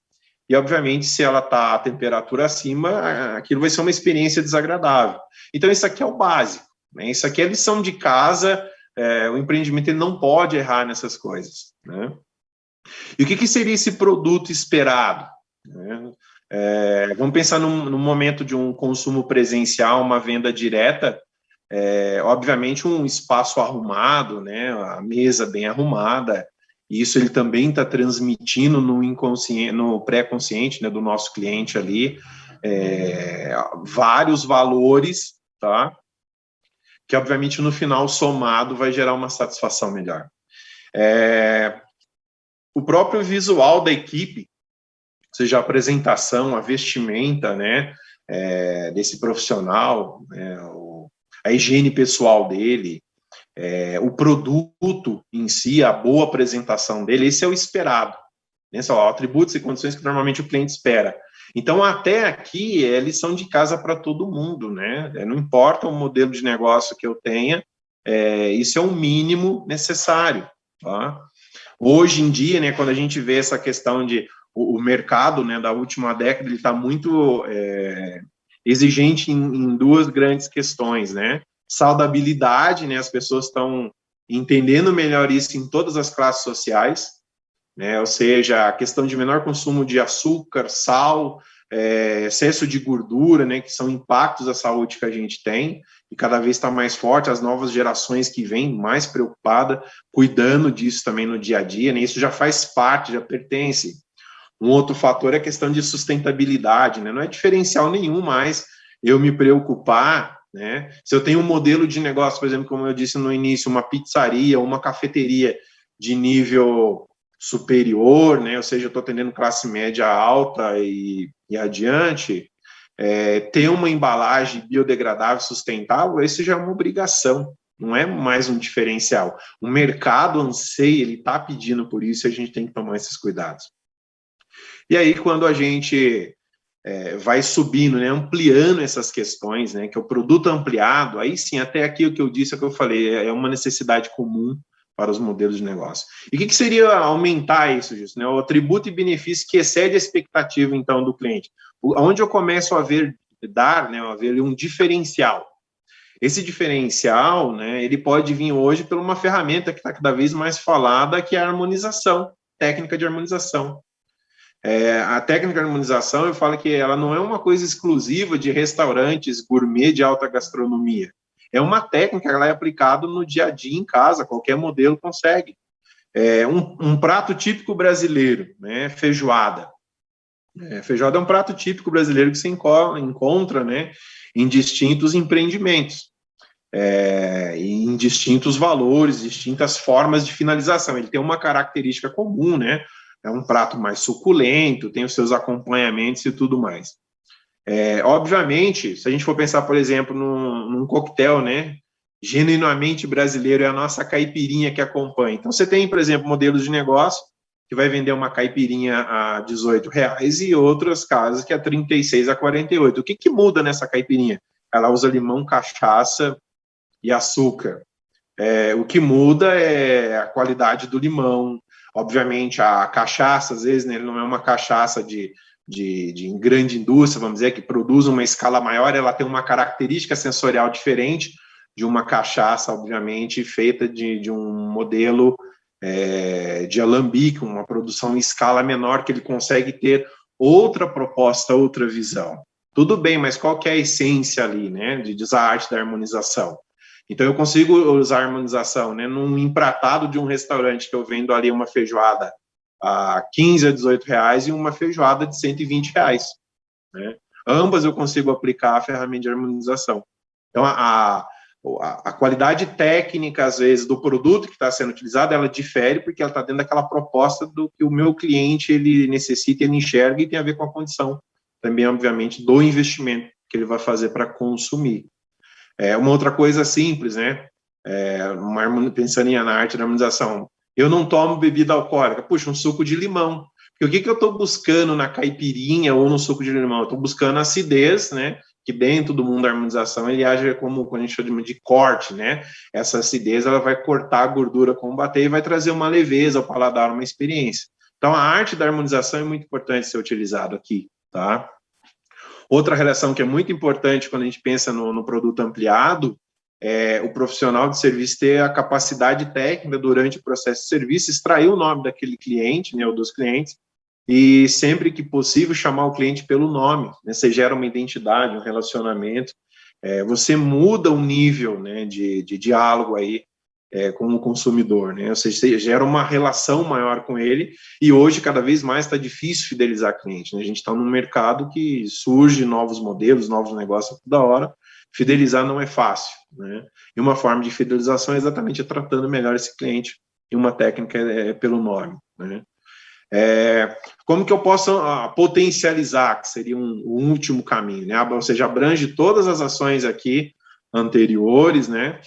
E, obviamente, se ela está a temperatura acima, aquilo vai ser uma experiência desagradável. Então, isso aqui é o básico, né? Isso aqui é lição de casa, o empreendimento ele não pode errar nessas coisas, né? E o que seria esse produto esperado, né? Vamos pensar num momento de um consumo presencial, uma venda direta, obviamente um espaço arrumado, né? A mesa bem arrumada, e isso ele também está transmitindo no inconsciente, no pré-consciente, né, do nosso cliente ali, vários valores, tá? Que, obviamente, no final, somado, vai gerar uma satisfação melhor. O próprio visual da equipe, ou seja, a apresentação, a vestimenta, né, desse profissional, a higiene pessoal dele, o produto em si, a boa apresentação dele, esse é o esperado. Né? São atributos e condições que normalmente o cliente espera. Então, até aqui, é lição de casa para todo mundo, né? Não importa o modelo de negócio que eu tenha, isso é o mínimo necessário, tá? Hoje em dia, né, quando a gente vê essa questão de o mercado, né, da última década, ele está muito exigente em duas grandes questões, né? Saudabilidade, né? As pessoas estão entendendo melhor isso em todas as classes sociais, né? Ou seja, a questão de menor consumo de açúcar, sal, excesso de gordura, né? Que são impactos da saúde que a gente tem, e cada vez está mais forte, as novas gerações que vêm mais preocupada, cuidando disso também no dia a dia, né? Isso já faz parte, já pertence. Um outro fator é a questão de sustentabilidade, né? Não é diferencial nenhum mais eu me preocupar, né? Se eu tenho um modelo de negócio, por exemplo, como eu disse no início, uma pizzaria, uma cafeteria de nível superior, né? Ou seja, eu estou atendendo classe média alta e adiante, ter uma embalagem biodegradável, sustentável, isso já é uma obrigação, não é mais um diferencial. O mercado anseia, ele está pedindo por isso, e a gente tem que tomar esses cuidados. E aí, quando a gente vai subindo, né, ampliando essas questões, né, que é o produto ampliado, aí sim, até aqui o que eu disse, é o que eu falei, é uma necessidade comum para os modelos de negócio. E o que seria aumentar isso, Justo? Né? O atributo e benefício que excede a expectativa, então, do cliente. Onde eu começo a ver um diferencial. Esse diferencial, né, ele pode vir hoje por uma ferramenta que está cada vez mais falada, que é a harmonização, técnica de harmonização. A técnica de harmonização, eu falo que ela não é uma coisa exclusiva de restaurantes gourmet de alta gastronomia. É uma técnica que ela é aplicada no dia a dia em casa, qualquer modelo consegue. Um prato típico brasileiro, né, feijoada. Feijoada é um prato típico brasileiro que se encontra, né, em distintos empreendimentos, em distintos valores, distintas formas de finalização. Ele tem uma característica comum, né? É um prato mais suculento, tem os seus acompanhamentos e tudo mais. Obviamente, se a gente for pensar, por exemplo, num coquetel, né, genuinamente brasileiro, é a nossa caipirinha que acompanha. Então, você tem, por exemplo, modelos de negócio que vai vender uma caipirinha a R$18 e outras casas que é 36 a 48. O que muda nessa caipirinha? Ela usa limão, cachaça e açúcar. O que muda é a qualidade do limão. Obviamente, a cachaça, às vezes, né, ele não é uma cachaça de grande indústria, vamos dizer, que produz uma escala maior, ela tem uma característica sensorial diferente de uma cachaça, obviamente, feita de um modelo de alambique, uma produção em escala menor, que ele consegue ter outra proposta, outra visão. Tudo bem, mas qual que é a essência ali, né, de usar a arte da harmonização? Então, eu consigo usar a harmonização, né, num empratado de um restaurante que eu vendo ali uma feijoada a 15 a 18 reais e uma feijoada de 120 reais. Né? Ambas eu consigo aplicar a ferramenta de harmonização. Então, a qualidade técnica, às vezes, do produto que está sendo utilizado, ela difere porque ela está dentro daquela proposta do que o meu cliente ele necessita, ele enxerga, e tem a ver com a condição também, obviamente, do investimento que ele vai fazer para consumir. Uma outra coisa simples, né? Pensando na arte da harmonização, eu não tomo bebida alcoólica, puxa, um suco de limão. Porque o que eu estou buscando na caipirinha ou no suco de limão? Eu estou buscando acidez, né? Que dentro do mundo da harmonização ele age como a gente chama de corte, né? Essa acidez ela vai cortar a gordura, combater e vai trazer uma leveza ao paladar, uma experiência. Então a arte da harmonização é muito importante ser utilizado aqui, tá? Outra relação que é muito importante quando a gente pensa no produto ampliado é o profissional de serviço ter a capacidade técnica durante o processo de serviço, extrair o nome daquele cliente, né, ou dos clientes, e sempre que possível chamar o cliente pelo nome, né, você gera uma identidade, um relacionamento, você muda o nível, né, de diálogo aí com o consumidor, né? Ou seja, você gera uma relação maior com ele, e hoje, cada vez mais, está difícil fidelizar cliente, né? A gente está num mercado que surge novos modelos, novos negócios toda hora, fidelizar não é fácil, né? E uma forma de fidelização é exatamente tratando melhor esse cliente, e uma técnica é pelo nome, né? Como que eu posso potencializar, que seria o último caminho, né? Ou seja, abrange todas as ações aqui anteriores, né?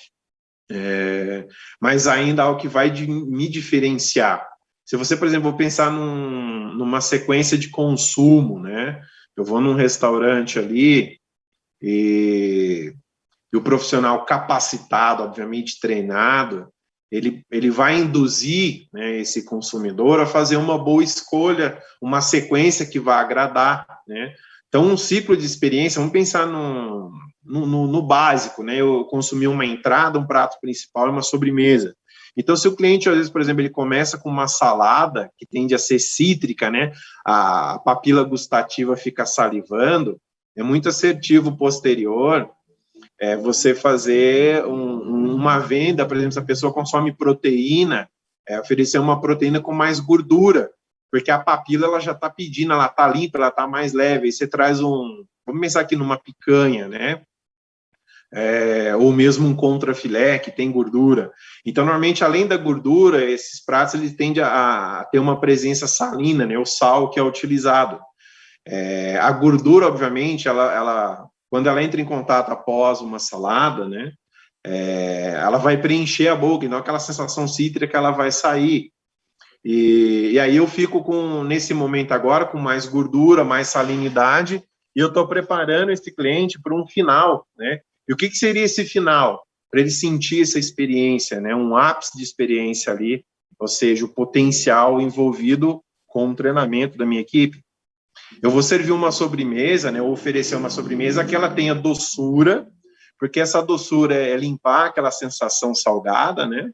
Mas ainda algo que vai me diferenciar. Se você, por exemplo, pensar numa sequência de consumo, né? Eu vou num restaurante ali e o profissional capacitado, obviamente treinado, ele vai induzir, né, esse consumidor a fazer uma boa escolha, uma sequência que vai agradar, né? Então, um ciclo de experiência, vamos pensar no básico, né? Eu consumi uma entrada, um prato principal e uma sobremesa. Então, se o cliente, às vezes, por exemplo, ele começa com uma salada, que tende a ser cítrica, né? A papila gustativa fica salivando, é muito assertivo posterior você fazer uma venda, por exemplo, se a pessoa consome proteína, oferecer uma proteína com mais gordura, porque a papila ela já está pedindo, ela está limpa, ela está mais leve, aí você traz vamos pensar aqui numa picanha, né? Ou mesmo um contrafilé que tem gordura. Então, normalmente, além da gordura, esses pratos eles tendem a ter uma presença salina, né? O sal que é utilizado. A gordura, obviamente, quando ela entra em contato após uma salada, né? Ela vai preencher a boca, então aquela sensação cítrica ela vai sair. E aí eu fico nesse momento agora, com mais gordura, mais salinidade, e eu estou preparando esse cliente para um final, né? E o que seria esse final? Para ele sentir essa experiência, né? Um ápice de experiência ali, ou seja, o potencial envolvido com o treinamento da minha equipe. Eu vou servir uma sobremesa, né? Ou oferecer uma sobremesa que ela tenha doçura, porque essa doçura é limpar aquela sensação salgada, né?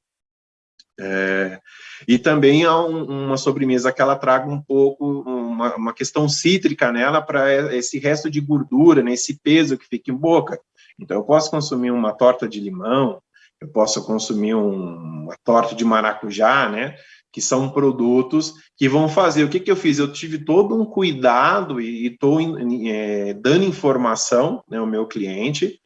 E também há uma sobremesa que ela traga um pouco, uma questão cítrica nela para esse resto de gordura, né, esse peso que fica em boca. Então, eu posso consumir uma torta de limão, eu posso consumir uma torta de maracujá, né, que são produtos que vão fazer. O que eu fiz? Eu tive todo um cuidado e estou dando informação, né, ao meu cliente,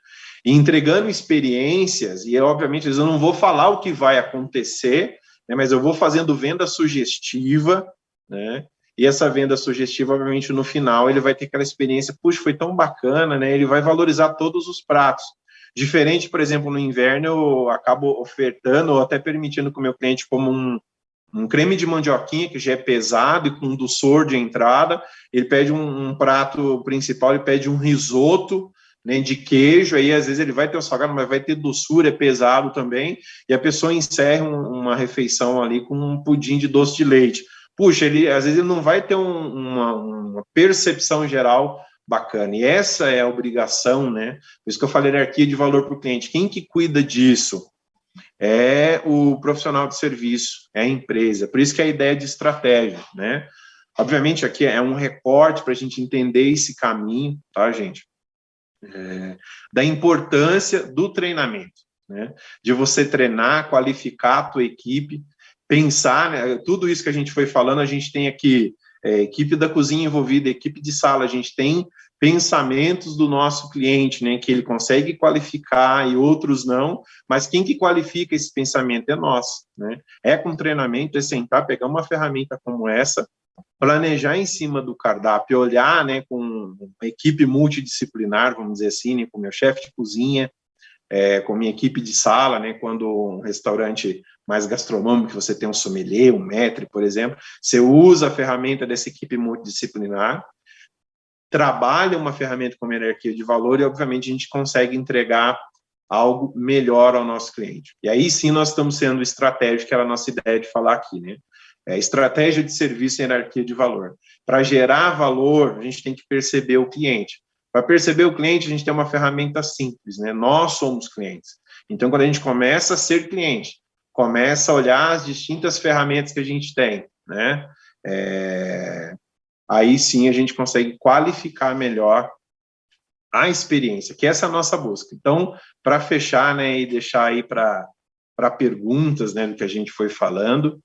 e entregando experiências, e obviamente eu não vou falar o que vai acontecer, né, mas eu vou fazendo venda sugestiva, né, e essa venda sugestiva, obviamente, no final, ele vai ter aquela experiência, puxa, foi tão bacana, né, ele vai valorizar todos os pratos. Diferente, por exemplo, no inverno, eu acabo ofertando, ou até permitindo que o meu cliente coma um creme de mandioquinha, que já é pesado e com doçor de entrada, ele pede um prato principal, ele pede um risoto, né, de queijo, aí às vezes ele vai ter o salgado, mas vai ter doçura, é pesado também, e a pessoa encerra uma refeição ali com um pudim de doce de leite. Puxa, às vezes ele não vai ter uma percepção geral bacana, e essa é a obrigação, né? Por isso que eu falei hierarquia de valor para o cliente. Quem que cuida disso? É o profissional de serviço, é a empresa. Por isso que é a ideia de estratégia, né? Obviamente aqui é um recorte para a gente entender esse caminho, tá, gente? Da importância do treinamento, né? De você treinar, qualificar a tua equipe, pensar, né? Tudo isso que a gente foi falando, a gente tem aqui equipe da cozinha envolvida, equipe de sala, a gente tem pensamentos do nosso cliente, né? Que ele consegue qualificar e outros não, mas quem que qualifica esse pensamento é nós, né? Com treinamento, é sentar, pegar uma ferramenta como essa, planejar em cima do cardápio, olhar, né, com uma equipe multidisciplinar, vamos dizer assim, né, com meu chefe de cozinha, com minha equipe de sala, né, quando um restaurante mais gastronômico, você tem um sommelier, um maître, por exemplo, você usa a ferramenta dessa equipe multidisciplinar, trabalha uma ferramenta como hierarquia de valor e, obviamente, a gente consegue entregar algo melhor ao nosso cliente. E aí sim nós estamos sendo estratégicos, que era a nossa ideia de falar aqui, né? Estratégia de serviço e hierarquia de valor. Para gerar valor, a gente tem que perceber o cliente. Para perceber o cliente, a gente tem uma ferramenta simples, né? Nós somos clientes. Então, quando a gente começa a ser cliente, começa a olhar as distintas ferramentas que a gente tem, né? Aí sim a gente consegue qualificar melhor a experiência, que essa é a nossa busca. Então, para fechar, né, e deixar aí para para perguntas, né, do que a gente foi falando.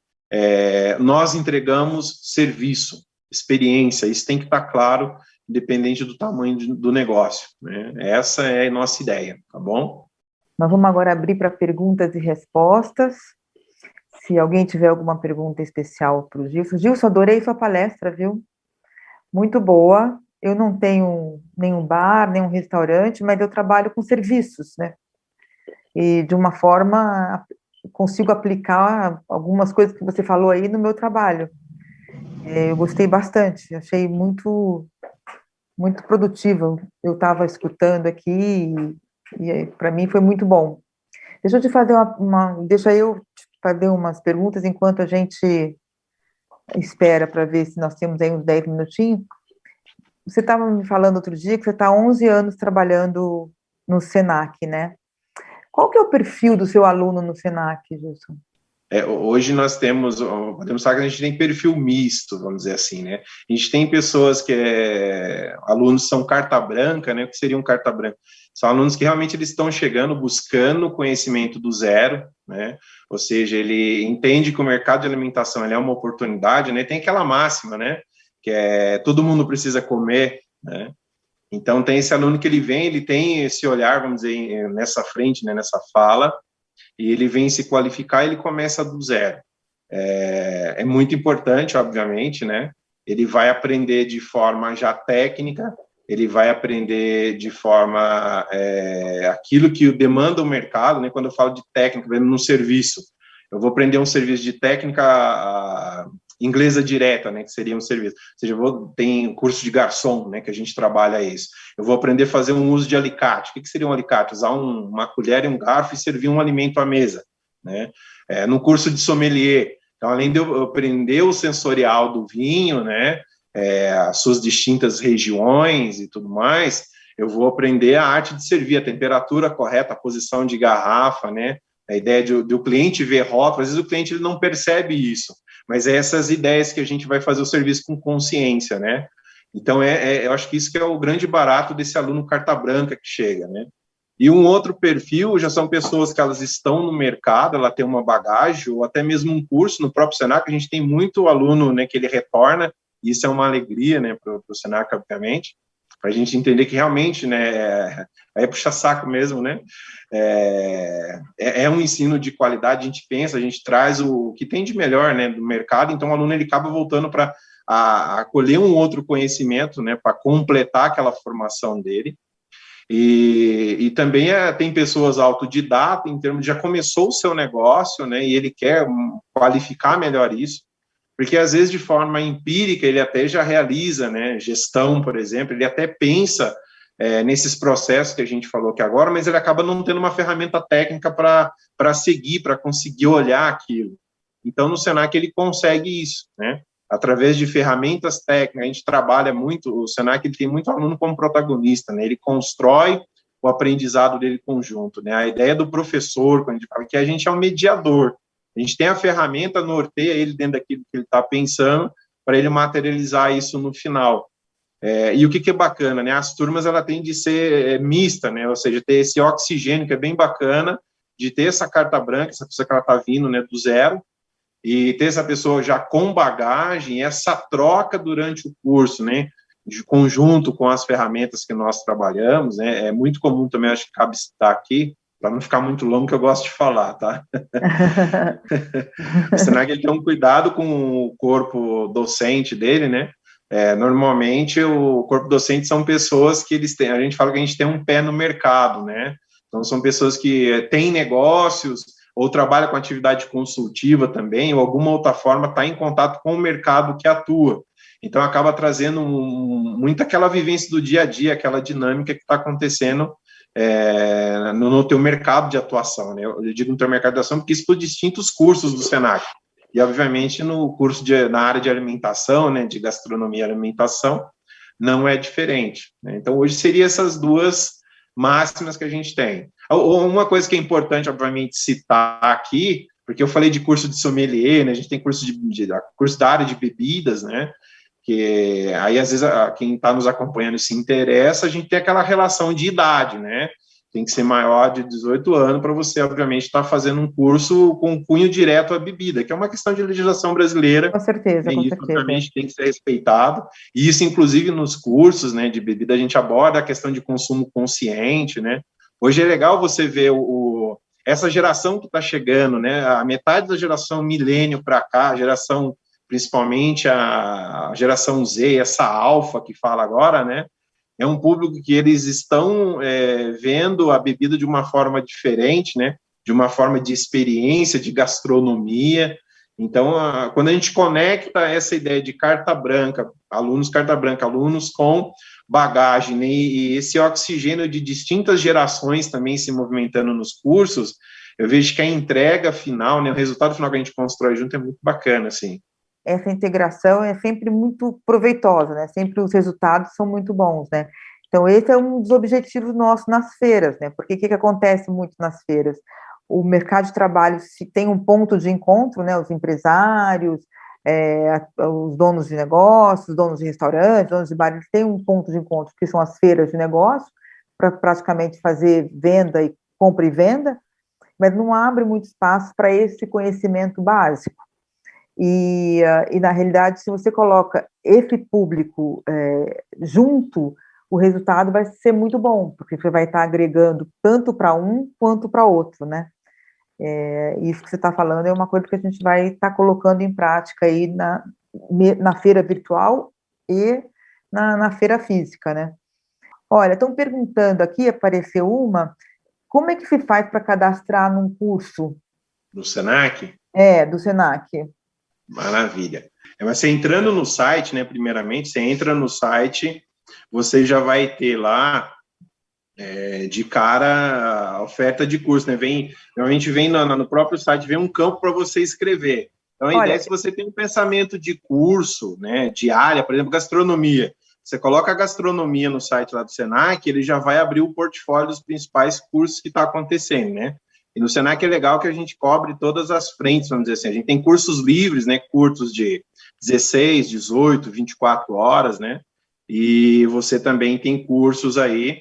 Nós entregamos serviço, experiência, isso tem que estar claro, independente do tamanho do negócio, né? Essa é a nossa ideia, tá bom? Nós vamos agora abrir para perguntas e respostas. Se alguém tiver alguma pergunta especial para o Gilson. Gilson, adorei sua palestra, viu? Muito boa. Eu não tenho nenhum bar, nenhum restaurante, mas eu trabalho com serviços, né? E de uma forma consigo aplicar algumas coisas que você falou aí no meu trabalho. Eu gostei bastante, achei muito produtivo. Eu estava escutando aqui e para mim foi muito bom. Deixa eu te fazer deixa eu te fazer umas perguntas enquanto a gente espera para ver se nós temos aí uns 10 minutinhos. Você estava me falando outro dia que você está há 11 anos trabalhando no Senac, né? Qual que é o perfil do seu aluno no Senac, Gilson? Hoje nós podemos falar que a gente tem perfil misto, vamos dizer assim, né? A gente tem pessoas alunos são carta branca, né? O que seria um carta branca? São alunos que realmente eles estão chegando, buscando conhecimento do zero, né? Ou seja, ele entende que o mercado de alimentação é uma oportunidade, né? Tem aquela máxima, né? Que todo mundo precisa comer, né? Então tem esse aluno que ele tem esse olhar, vamos dizer, nessa frente, né? Nessa fala, e ele vem se qualificar e ele começa do zero. É muito importante, obviamente, né? Ele vai aprender de forma já técnica, ele vai aprender de forma aquilo que demanda o mercado, né? Quando eu falo de técnica, no serviço, eu vou aprender um serviço de técnica inglesa direta, né, que seria um serviço. Ou seja, tem curso de garçom, né, que a gente trabalha isso. Eu vou aprender a fazer um uso de alicate. O que seria um alicate? Usar uma colher e um garfo e servir um alimento à mesa, né? No curso de sommelier, então, além de eu aprender o sensorial do vinho, né, as suas distintas regiões e tudo mais, eu vou aprender a arte de servir, a temperatura correta, a posição de garrafa, né, a ideia de o cliente ver rótulo. Às vezes o cliente ele não percebe isso, mas é essas ideias que a gente vai fazer o serviço com consciência, né? Então, eu acho que isso que é o grande barato desse aluno carta branca que chega, né? E um outro perfil já são pessoas que elas estão no mercado, ela tem uma bagagem, ou até mesmo um curso no próprio Senac. A gente tem muito aluno, né, que ele retorna, e isso é uma alegria, né, para o Senac, obviamente, para a gente entender que realmente, né, é puxa saco mesmo, né, é um ensino de qualidade. A gente pensa, a gente traz o que tem de melhor, né, do mercado. Então o aluno ele acaba voltando para acolher um outro conhecimento, né, para completar aquela formação dele. E também tem pessoas autodidatas, em termos de já começou o seu negócio, né, e ele quer qualificar melhor isso, porque às vezes de forma empírica ele até já realiza, né, gestão, por exemplo, ele até pensa nesses processos que a gente falou aqui agora, mas ele acaba não tendo uma ferramenta técnica para seguir, para conseguir olhar aquilo. Então, no Senac ele consegue isso, né? Através de ferramentas técnicas. A gente trabalha muito, o Senac ele tem muito aluno como protagonista, né? Ele constrói o aprendizado dele conjunto, né? A ideia do professor, quando a gente fala que a gente é um mediador, a gente tem a ferramenta, norteia ele dentro daquilo que ele está pensando, para ele materializar isso no final. E o que é bacana, né? As turmas ela tem de ser mista, né? Ou seja, ter esse oxigênio que é bem bacana, de ter essa carta branca, essa pessoa que ela está vindo, né, do zero, e ter essa pessoa já com bagagem, essa troca durante o curso, né, de conjunto com as ferramentas que nós trabalhamos, né, é muito comum também, acho que cabe citar aqui, para não ficar muito longo, que eu gosto de falar, tá? O Senac ele tem um cuidado com o corpo docente dele, né, normalmente o corpo docente são pessoas que eles têm, a gente fala que a gente tem um pé no mercado, né, então são pessoas que têm negócios, ou trabalha com atividade consultiva também, ou alguma outra forma está em contato com o mercado que atua. Então, acaba trazendo muito aquela vivência do dia a dia, aquela dinâmica que está acontecendo no teu mercado de atuação, né? Eu digo no teu mercado de atuação porque isso por distintos cursos do Senac. E, obviamente, no curso na área de alimentação, né, de gastronomia e alimentação, não é diferente, né? Então, hoje seria essas duas máximas que a gente tem. Uma coisa que é importante, obviamente, citar aqui, porque eu falei de curso de sommelier, né, a gente tem curso da área de bebidas, né, que aí, às vezes, quem está nos acompanhando se interessa, a gente tem aquela relação de idade, né, tem que ser maior de 18 anos para você, obviamente, estar fazendo um curso com cunho direto à bebida, que é uma questão de legislação brasileira. Com certeza, né, com isso, certeza. obviamente, tem que ser respeitado. E isso, inclusive, nos cursos, né, de bebida, a gente aborda a questão de consumo consciente, né? Hoje é legal você ver essa geração que está chegando, né? A metade da geração milênio para cá, a geração, principalmente a geração Z, essa alfa que fala agora, né? É um público que eles estão vendo a bebida de uma forma diferente, né? De uma forma de experiência, de gastronomia. Então, quando a gente conecta essa ideia de carta branca, alunos com bagagem, né? E esse oxigênio de distintas gerações também se movimentando nos cursos, eu vejo que a entrega final, né? O resultado final que a gente constrói junto é muito bacana, assim. Essa integração é sempre muito proveitosa, né? Sempre os resultados são muito bons, né? Então, esse é um dos objetivos nossos nas feiras, né? Porque o que acontece muito nas feiras? O mercado de trabalho, se tem um ponto de encontro, né? Os empresários, os donos de negócios, donos de restaurantes, donos de bares, têm um ponto de encontro, que são as feiras de negócio, para praticamente fazer venda e compra e venda, mas não abre muito espaço para esse conhecimento básico. E na realidade, se você coloca esse público junto, o resultado vai ser muito bom, porque você vai estar agregando tanto para um quanto para outro, né? Isso que você está falando é uma coisa que a gente vai estar colocando em prática aí na feira virtual e na feira física, né? Olha, estão perguntando aqui, apareceu como é que se faz para cadastrar num curso? Do Senac? Do Senac. Maravilha. Mas você entrando no site, né, primeiramente, você entra no site, você já vai ter lá, de cara, a oferta de curso, né? Normalmente vem no próprio site, vem um campo para você escrever. Então, a ideia é se você tem um pensamento de curso, né, de área, por exemplo, gastronomia, você coloca a gastronomia no site lá do Senac, ele já vai abrir o portfólio dos principais cursos que está acontecendo, né? E no Senac é legal que a gente cobre todas as frentes, vamos dizer assim. A gente tem cursos livres, né, curtos de 16, 18, 24 horas, né? E você também tem cursos aí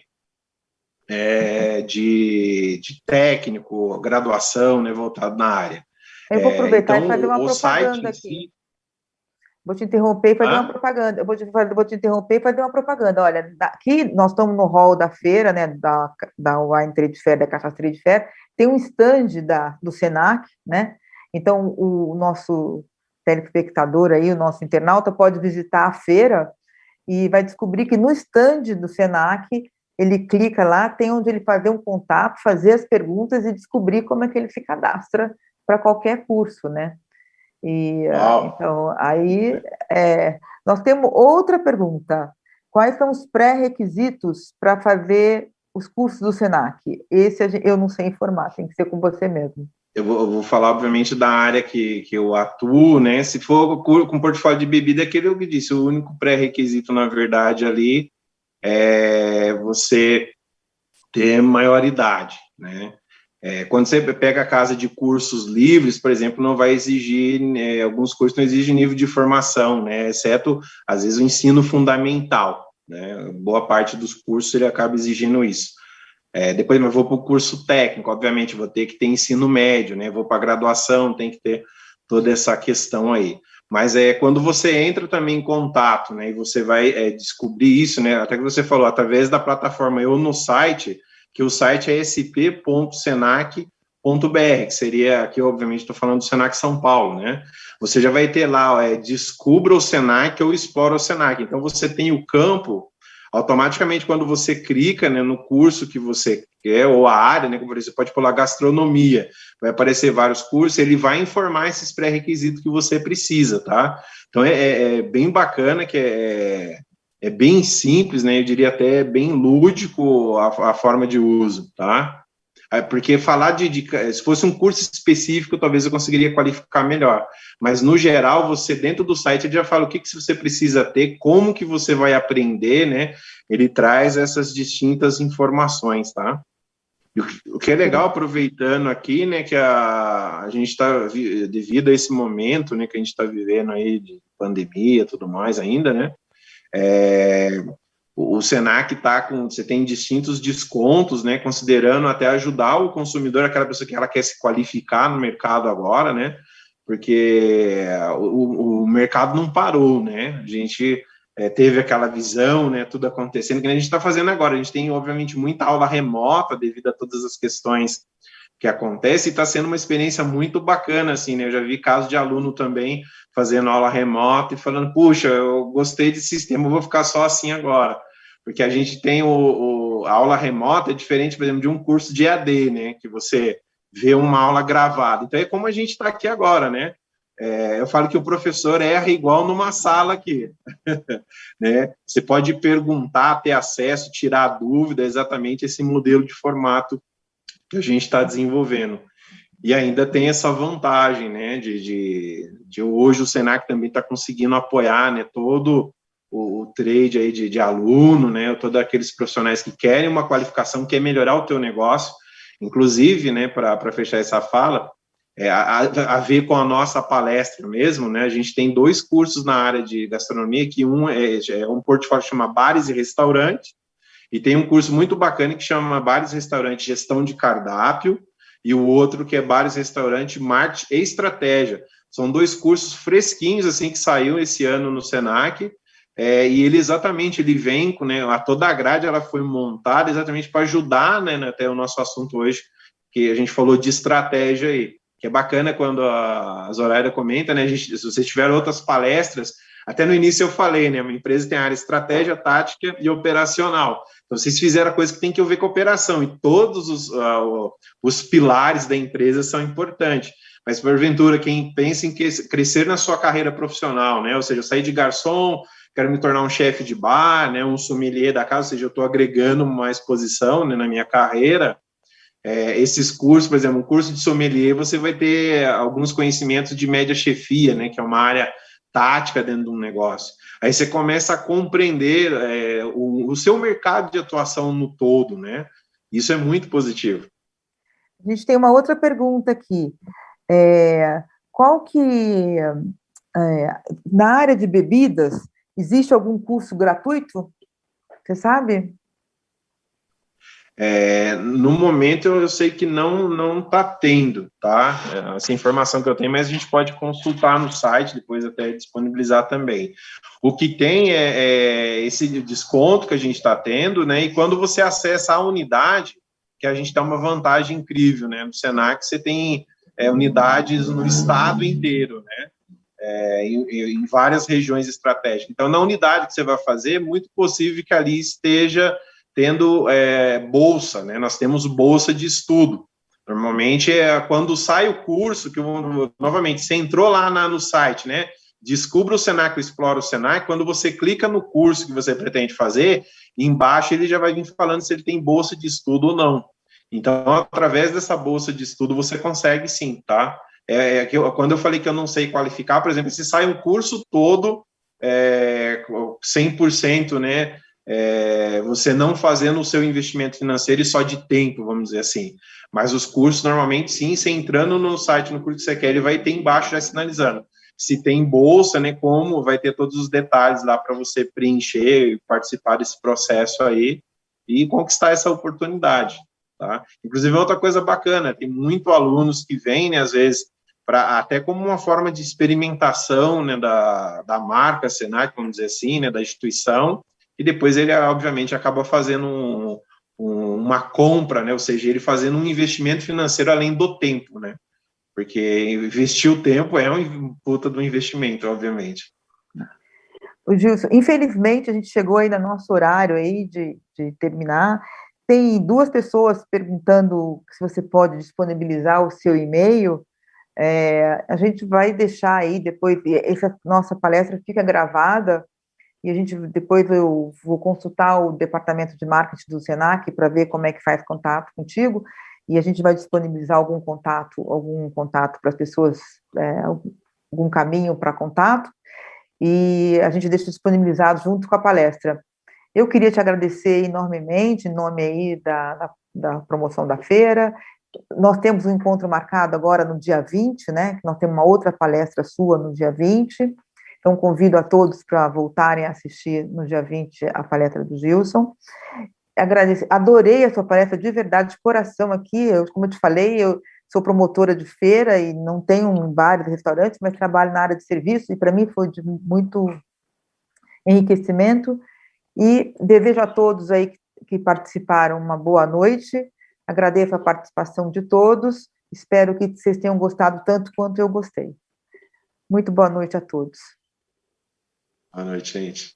de técnico, graduação, né, voltado na área. Eu vou aproveitar então, e fazer uma o propaganda site em aqui. si... Vou te interromper e fazer uma propaganda. Vou te interromper e fazer uma propaganda. Olha, aqui nós estamos no hall da feira, né, da Wine Trade Fair, da Cachaça Trade Fair, tem um stand do Senac, né? Então, o nosso telespectador aí, o nosso internauta, pode visitar a feira e vai descobrir que no stand do Senac, ele clica lá, tem onde ele fazer um contato, fazer as perguntas e descobrir como é que ele se cadastra para qualquer curso, né? Então, aí nós temos outra pergunta. Quais são os pré-requisitos para fazer os cursos do Senac? Esse eu não sei informar, tem que ser com você mesmo. Eu vou falar, obviamente, da área que eu atuo, né? Se for com portfólio de bebida, aquele eu que disse, o único pré-requisito, na verdade, ali é você ter maioridade, né? Quando você pega a casa de cursos livres, por exemplo, não vai exigir, alguns cursos não exigem nível de formação, né? Exceto, às vezes, o ensino fundamental, né? Boa parte dos cursos ele acaba exigindo isso. Depois eu vou para o curso técnico, obviamente, vou ter que ter ensino médio, né? Vou para a graduação, tem que ter toda essa questão aí. Mas quando você entra também em contato, né? E você vai descobrir isso, né? Até que você falou, através da plataforma ou no site, que o site é sp.senac.br, que seria, aqui obviamente estou falando do Senac São Paulo, né? Você já vai ter lá, descubra o Senac ou explora o Senac. Então, você tem o campo, automaticamente, quando você clica, né, no curso que você quer, ou a área, né, como você pode pular gastronomia, vai aparecer vários cursos, ele vai informar esses pré-requisitos que você precisa, tá? Então, é bem bacana, que é bem simples, né? Eu diria até bem lúdico a forma de uso, tá? Porque falar se fosse um curso específico, talvez eu conseguiria qualificar melhor. Mas, no geral, você, dentro do site, ele já fala o que você precisa ter, como que você vai aprender, né? Ele traz essas distintas informações, tá? O que é legal, aproveitando aqui, né, que a gente está, devido a esse momento, né, que a gente está vivendo aí de pandemia e tudo mais ainda, né? o Senac você tem distintos descontos, né, considerando até ajudar o consumidor, aquela pessoa que ela quer se qualificar no mercado agora, né, porque o mercado não parou, né, a gente teve aquela visão, né, tudo acontecendo, que a gente está fazendo agora. A gente tem, obviamente, muita aula remota devido a todas as questões que acontecem, e está sendo uma experiência muito bacana, assim, né, eu já vi casos de aluno também fazendo aula remota e falando, puxa, eu gostei desse sistema, eu vou ficar só assim agora, porque a gente tem a aula remota, é diferente, por exemplo, de um curso de EAD, né, que você vê uma aula gravada, então é como a gente está aqui agora, né, eu falo que o professor erra igual numa sala aqui, né? Você pode perguntar, ter acesso, tirar dúvida, exatamente esse modelo de formato que a gente está desenvolvendo. E ainda tem essa vantagem, né, de hoje o Senac também está conseguindo apoiar, né, todo o trade aí de aluno, né, todos aqueles profissionais que querem uma qualificação, quer melhorar o teu negócio, inclusive, né, para fechar essa fala, a ver com a nossa palestra mesmo, né? A gente tem 2 cursos na área de gastronomia, que um é um portfólio que chama Bares e Restaurante, e tem um curso muito bacana que chama Bares e Restaurante Gestão de Cardápio, e o outro que é Bares e Restaurante Marketing e Estratégia. São 2 cursos fresquinhos, assim, que saiu esse ano no Senac, e ele exatamente, ele vem com, né, toda a grade ela foi montada exatamente para ajudar, né, até o nosso assunto hoje, que a gente falou de estratégia aí, que é bacana quando a Zoraida comenta, né, se vocês tiveram outras palestras, até no início eu falei, né, uma empresa tem a área estratégia, tática e operacional, então vocês fizeram a coisa que tem que ver com a operação, e todos os pilares da empresa são importantes, mas porventura, quem pensa em crescer na sua carreira profissional, né, ou seja, eu sair de garçom, quero me tornar um chefe de bar, né, um sommelier da casa, ou seja, eu estou agregando uma exposição, né, na minha carreira, esses cursos, por exemplo, um curso de sommelier, você vai ter alguns conhecimentos de média chefia, né, que é uma área tática dentro de um negócio. Aí você começa a compreender o seu mercado de atuação no todo, né? Isso é muito positivo. A gente tem uma outra pergunta aqui. Qual que, na área de bebidas, existe algum curso gratuito? Você sabe? No momento eu sei que não está tendo, tá? Essa informação que eu tenho, mas a gente pode consultar no site, depois até disponibilizar também. O que tem é esse desconto que a gente está tendo, né? E quando você acessa a unidade, que a gente dá uma vantagem incrível, né? No Senac você tem unidades no estado inteiro, né? Em várias regiões estratégicas. Então, na unidade que você vai fazer, é muito possível que ali esteja tendo bolsa, né? Nós temos bolsa de estudo. Normalmente quando sai o curso, que novamente você entrou lá no site, né? Descubra o Senac, explora o Senac. Quando você clica no curso que você pretende fazer, embaixo ele já vai vir falando se ele tem bolsa de estudo ou não. Então, através dessa bolsa de estudo, você consegue sim, tá? Quando eu falei que eu não sei qualificar, por exemplo, se sai um curso todo 100%, né? Você não fazendo o seu investimento financeiro e só de tempo, vamos dizer assim. Mas os cursos, normalmente, sim, você entrando no site, no curso que você quer, ele vai ter embaixo já sinalizando. Se tem bolsa, né, como, vai ter todos os detalhes lá para você preencher e participar desse processo aí e conquistar essa oportunidade, tá? Inclusive, outra coisa bacana, tem muitos alunos que vêm, né, às vezes, até como uma forma de experimentação, né, da marca Senac, vamos dizer assim, né, da instituição, e depois ele, obviamente, acaba fazendo uma compra, né, ou seja, ele fazendo um investimento financeiro além do tempo, né, porque investir o tempo é um puta do investimento, obviamente. O Gilson, infelizmente, a gente chegou aí no nosso horário aí de terminar. Tem 2 pessoas perguntando se você pode disponibilizar o seu e-mail. A gente vai deixar aí depois, essa nossa palestra fica gravada, e a gente depois eu vou consultar o departamento de marketing do Senac para ver como é que faz contato contigo, e a gente vai disponibilizar algum contato para as pessoas, algum caminho para contato, e a gente deixa disponibilizado junto com a palestra. Eu queria te agradecer enormemente, em nome aí da promoção da feira. Nós temos um encontro marcado agora no dia 20, né? Nós temos uma outra palestra sua no dia 20. Então, convido a todos para voltarem a assistir no dia 20 a palestra do Gilson. Adorei a sua palestra, de verdade, de coração aqui. Como eu te falei, eu sou promotora de feira e não tenho um bar e restaurante, mas trabalho na área de serviço, e para mim foi de muito enriquecimento. E desejo a todos aí que participaram uma boa noite. Agradeço a participação de todos. Espero que vocês tenham gostado tanto quanto eu gostei. Muito boa noite a todos. Boa noite, gente.